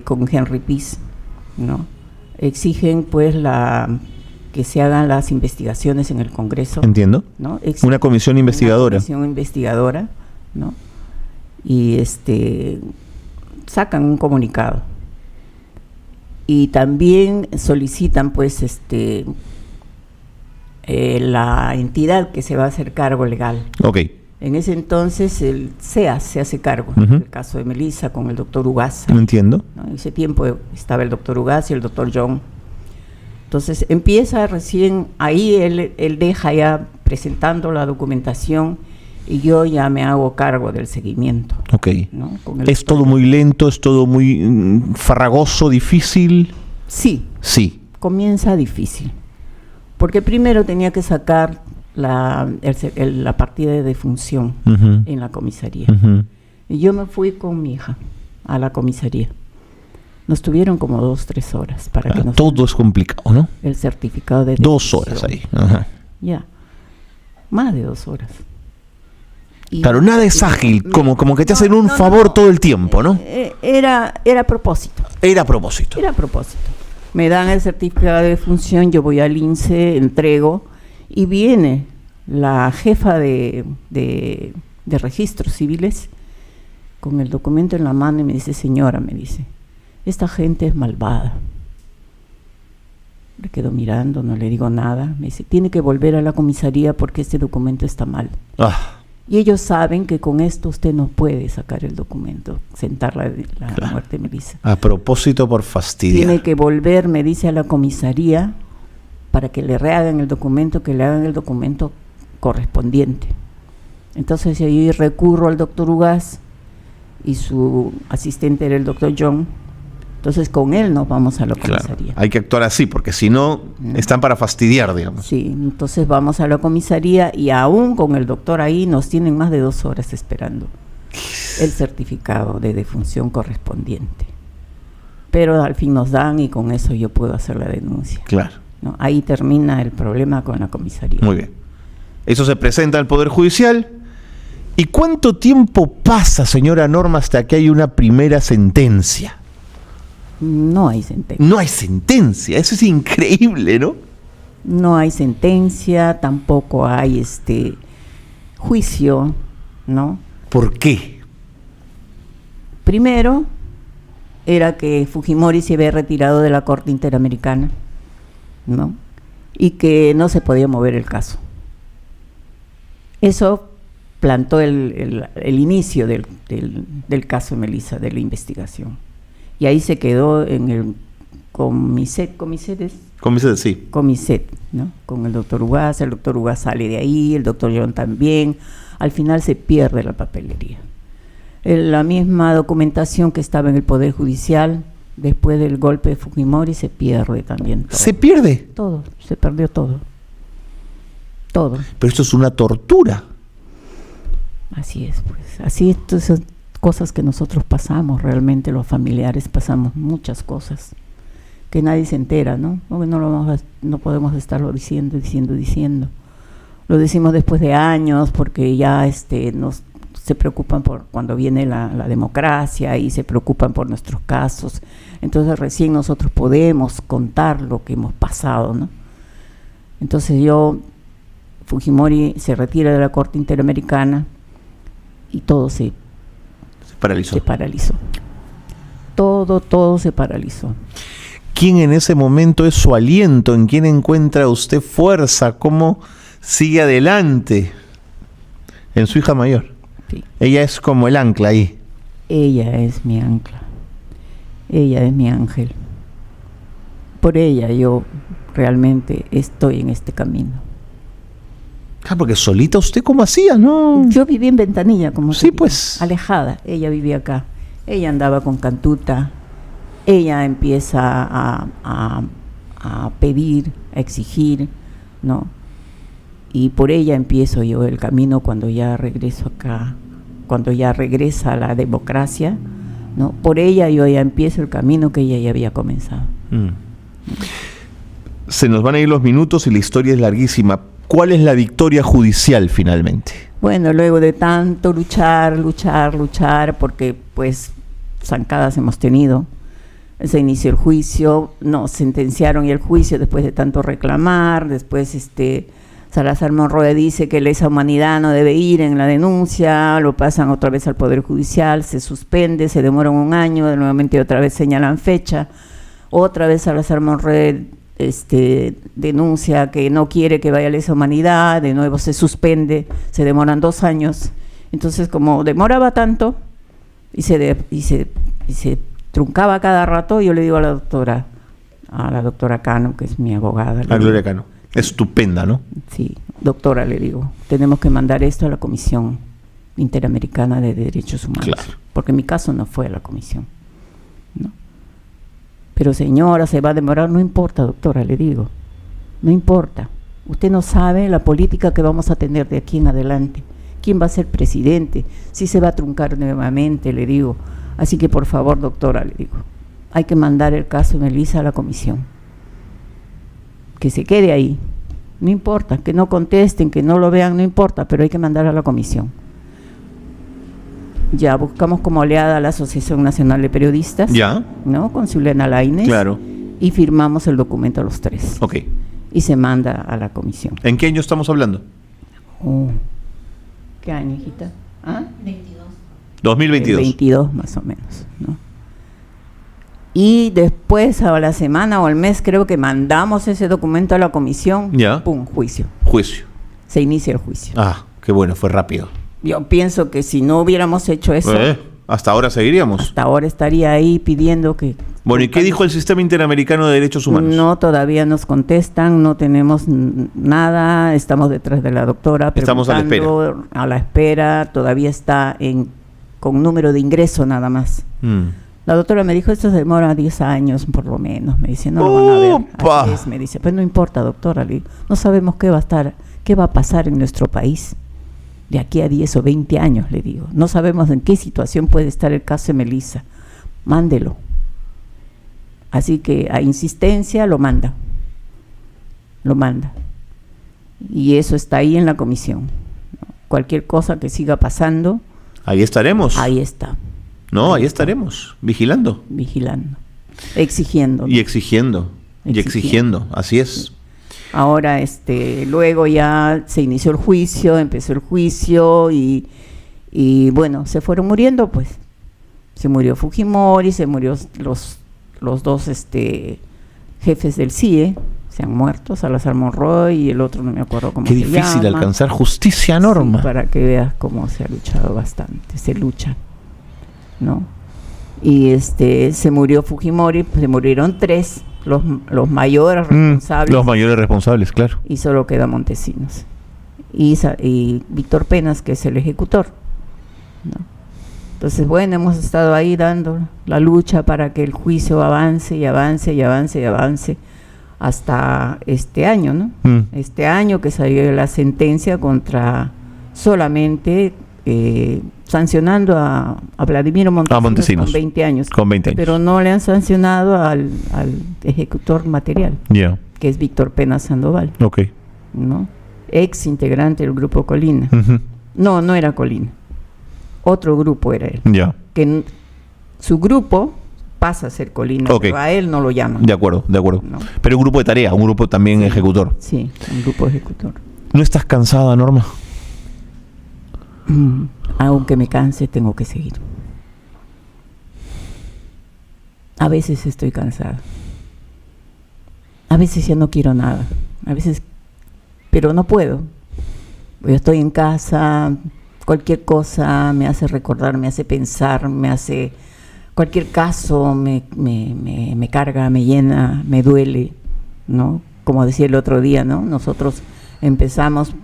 con Henry Peace, ¿no? Exigen pues que se hagan las investigaciones en el Congreso. Entiendo. ¿No? Una comisión investigadora. Una comisión investigadora, ¿no? Y sacan un comunicado. Y también solicitan pues la entidad que se va a hacer cargo legal. Ok. En ese entonces el CEAS se hace cargo, Uh-huh. el caso de Melissa con el doctor Ugasa. Entiendo. ¿No? En ese tiempo estaba el doctor Ugasa y el doctor John. Entonces empieza recién, ahí él deja ya presentando la documentación y yo ya me hago cargo del seguimiento. Ok. ¿No? ¿Es todo muy lento, es todo muy farragoso, difícil? Sí. Sí. Comienza difícil. Porque primero tenía que sacar la partida de defunción Uh-huh. en la comisaría. Uh-huh. Y yo me fui con mi hija a la comisaría. Nos tuvieron como 2-3 horas para que nos todo es complicado, ¿no? el certificado de 2 defunción. horas ahí. Ajá. Ya. Más de 2 horas. Y- Claro, nada es ágil, como que te hacen un favor todo el tiempo, ¿no? Era a propósito. Era a propósito. Era a propósito. Me dan el certificado de defunción, yo voy al INSE, entrego, y viene la jefa de registros civiles con el documento en la mano y me dice, señora, me dice, esta gente es malvada. Le quedo mirando, no le digo nada. Me dice, tiene que volver a la comisaría porque este documento está mal. Ah, Y ellos saben que con esto usted no puede sacar el documento, sentar la Claro. muerte de Melissa. a propósito por fastidiar. Tiene que volver, me dice, a la comisaría para que le rehagan el documento, que le hagan el documento correspondiente. Entonces yo ahí recurro al doctor Ugaz y su asistente era el doctor John. Entonces con él nos vamos a la Claro, comisaría. hay que actuar así, porque si no, están para fastidiar, digamos. Sí, entonces vamos a la comisaría y aún con el doctor ahí nos tienen más de 2 horas esperando el certificado de defunción correspondiente. Pero al fin nos dan y con eso yo puedo hacer la denuncia, Claro, ¿no? Ahí termina el problema con la comisaría. muy bien. Eso se presenta al Poder Judicial. ¿Y cuánto tiempo pasa, señora Norma, hasta que hay una primera sentencia? No hay sentencia. No hay sentencia, eso es increíble, ¿no? No hay sentencia, tampoco hay juicio, ¿no? ¿Por qué? Primero era que Fujimori se había retirado de la Corte Interamericana, ¿no? Y que no se podía mover el caso. Eso plantó el inicio del caso de Melissa, de la investigación. Y ahí se quedó en el Comiset, Sí. ¿no? Con el doctor Ugaz sale de ahí, el doctor John también. Al final se pierde la papelería. La misma documentación que estaba en el Poder Judicial, después del golpe de Fujimori, se pierde también todo. ¿Se pierde? Todo, se perdió todo. Todo. Pero esto es una tortura. Así es, pues. Así son cosas que nosotros pasamos, realmente los familiares pasamos muchas cosas que nadie se entera, ¿no? Porque no podemos estarlo diciendo. Lo decimos después de años porque ya se preocupan por cuando viene la democracia y se preocupan por nuestros casos. Entonces recién nosotros podemos contar lo que hemos pasado, ¿no? Entonces Fujimori se retira de la Corte Interamericana y todo se paralizó. Todo se paralizó. ¿Quién en ese momento es su aliento? ¿En quién encuentra usted fuerza? ¿Cómo sigue adelante? En su hija mayor. Sí. Ella es como el ancla ahí. Ella es mi ancla. Ella es mi ángel. Por ella yo realmente estoy en este camino. Ah, porque solita usted cómo hacía, ¿no? Yo viví en Ventanilla, como Sí, te digo, pues. alejada. Ella vivía acá. Ella andaba con cantuta. Ella empieza a pedir, a exigir, ¿no? Y por ella empiezo yo el camino cuando ya regreso acá, cuando ya regresa la democracia, ¿no? Por ella yo ya empiezo el camino que ella ya había comenzado. Se nos van a ir los minutos y la historia es larguísima. ¿Cuál es la victoria judicial finalmente? Bueno, luego de tanto luchar, porque pues zancadas hemos tenido. Se inició el juicio, nos sentenciaron y el juicio después de tanto reclamar. Después Salazar Monroy dice que lesa humanidad no debe ir en la denuncia, lo pasan otra vez al Poder Judicial, se suspende, se demora 1 año, nuevamente otra vez señalan fecha, otra vez Salazar Monroy denuncia que no quiere que vaya lesa humanidad, de nuevo se suspende, se demoran 2 años. Entonces, como demoraba tanto y se truncaba cada rato, yo le digo a la doctora Cano, que es mi abogada. A Gloria Cano. Estupenda, ¿no? Sí, doctora, le digo, tenemos que mandar esto a la Comisión Interamericana de Derechos Humanos. Claro. Porque mi caso no fue a la comisión, ¿no? Pero señora, se va a demorar, no importa, doctora, le digo, no importa. Usted no sabe la política que vamos a tener de aquí en adelante. ¿Quién va a ser presidente? Si se va a truncar nuevamente, le digo. Así que por favor, doctora, le digo, hay que mandar el caso de Melissa a la comisión. Que se quede ahí, no importa, que no contesten, que no lo vean, no importa, pero hay que mandar a la comisión. Ya buscamos como aliada a la Asociación Nacional de Periodistas, ya, ¿no? Con Zuliana Lainez, claro, y firmamos el documento a los 3. Ok. Y se manda a la comisión. ¿En qué año estamos hablando? ¿Qué año, hijita? 2022. 22 más o menos, ¿no? Y después, a la semana o al mes, creo que mandamos ese documento a la comisión. Ya. ¡Pum! Juicio. Juicio. Se inicia el juicio. Ah, qué bueno, fue rápido. Yo pienso que si no hubiéramos hecho eso, hasta ahora seguiríamos. hasta ahora estaría ahí pidiendo que... Bueno, ¿y qué dijo el Sistema Interamericano de Derechos Humanos? No, todavía nos contestan, no tenemos nada, estamos detrás de la doctora. Estamos a la espera. A la espera, todavía está con número de ingreso nada más. La doctora me dijo, esto se demora 10 años por lo menos. Me dice, no lo van a ver. ¡Opa! Así es, me dice, pues no importa, doctora. Le digo, no sabemos qué va a pasar en nuestro país de aquí a 10 o 20 años, le digo. No sabemos en qué situación puede estar el caso de Melissa. Mándelo. Así que a insistencia lo manda. Lo manda. Y eso está ahí en la comisión. Cualquier cosa que siga pasando, ahí estaremos. ahí está. No, ahí estaremos, vigilando. Vigilando, exigiendo. Y exigiendo, así es. Ahora, luego ya se inició el juicio, empezó el juicio y bueno, se fueron muriendo, pues. Se murió Fujimori, se murió los 2 jefes del CIE, se han muerto, Salazar Monroy y el otro no me acuerdo cómo se llama. Qué difícil alcanzar justicia, Norma. Sí, para que veas cómo se ha luchado bastante, se lucha, ¿no? Y se murió Fujimori, se murieron 3, los mayores responsables. Los mayores responsables, claro. Y solo queda Montesinos. Y Víctor Penas, que es el ejecutor, ¿no? Entonces, bueno, hemos estado ahí dando la lucha para que el juicio avance y avance y avance y avance hasta este año, ¿no? Este año que salió la sentencia contra solamente sancionando a Vladimiro Montesinos con 20 años. Con 20 años. Pero no le han sancionado al ejecutor material, que es Víctor Penas Sandoval. Ok. ¿No? Ex integrante del grupo Colina. No era Colina. Otro grupo era él. Que su grupo pasa a ser Colina, pero a él no lo llaman. De acuerdo. No. Pero un grupo de tarea, un grupo también ejecutor. Sí, un grupo ejecutor. ¿No estás cansada, Norma? Aunque me canse, tengo que seguir. A veces estoy cansada. A veces ya no quiero nada. A veces, pero no puedo. Yo estoy en casa, cualquier cosa me hace recordar, me hace pensar, cualquier caso me carga, me llena, me duele, ¿no? Como decía el otro día, ¿no? Nosotros empezamos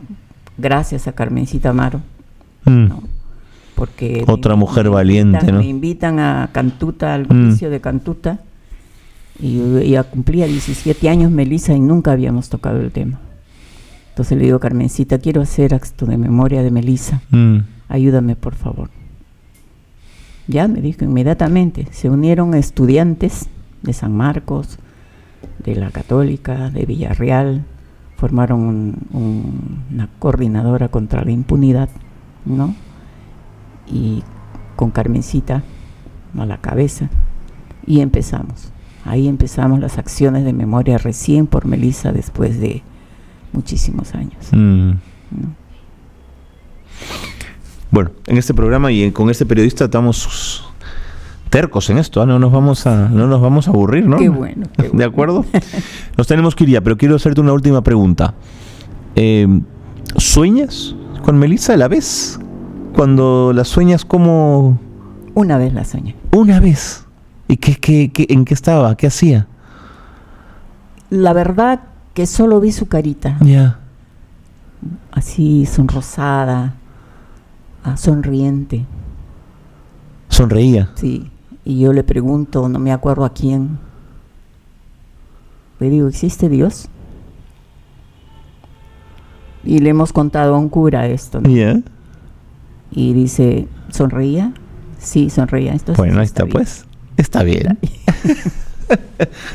gracias a Carmencita Amaro, ¿no? Porque otra mujer valiente, ¿no? Me invitan a Cantuta, al juicio de Cantuta, y ya cumplía 17 años Melissa y nunca habíamos tocado el tema. Entonces le digo, Carmencita, quiero hacer acto de memoria de Melissa, ayúdame por favor. Ya me dijo inmediatamente, se unieron estudiantes de San Marcos, de la Católica, de Villarreal, formaron una coordinadora contra la impunidad, ¿no? Y con Carmencita, a la cabeza y empezamos. Ahí empezamos las acciones de memoria recién por Melissa después de muchísimos años. ¿No? Bueno, en este programa y con este periodista estamos tercos en esto, no nos vamos a aburrir, ¿no? Qué bueno. ¿De acuerdo? Nos tenemos que ir ya, pero quiero hacerte una última pregunta. ¿Sueñas con Melissa? ¿La ves? Cuando la sueñas, ¿cómo? Una vez la soñé. ¿Una vez? ¿Y en qué estaba? ¿Qué hacía? La verdad que solo vi su carita. Ya. Así sonrosada, sonriente. ¿Sonreía? Sí. Y yo le pregunto, no me acuerdo a quién. Le digo, ¿existe Dios? Y le hemos contado a un cura esto, ¿no? Ya. Y dice, ¿sonreía? Sí, sonreía. Entonces, bueno, ahí está, bien. Pues. Está bien.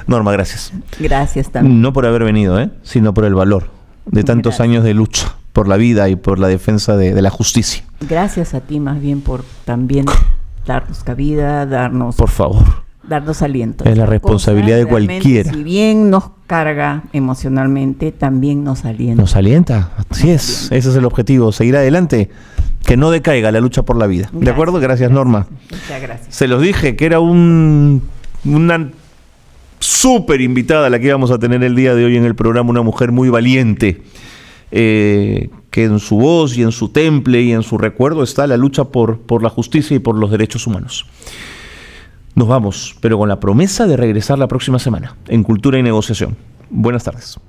Norma, gracias. Gracias también. No por haber venido, sino por el valor de tantos años de lucha por la vida y por la defensa de la justicia. Gracias a ti más bien por también darnos cabida, por favor, darnos aliento. Es la responsabilidad de cualquiera. Si bien nos carga emocionalmente, también nos alienta. Nos alienta, así es. Ese es el objetivo, seguir adelante. Que no decaiga la lucha por la vida. Gracias. ¿De acuerdo? Gracias, Norma. Muchas gracias. Se los dije que era una súper invitada la que íbamos a tener el día de hoy en el programa, una mujer muy valiente, que en su voz y en su temple y en su recuerdo está la lucha por la justicia y por los derechos humanos. Nos vamos, pero con la promesa de regresar la próxima semana en Cultura y Negociación. Buenas tardes.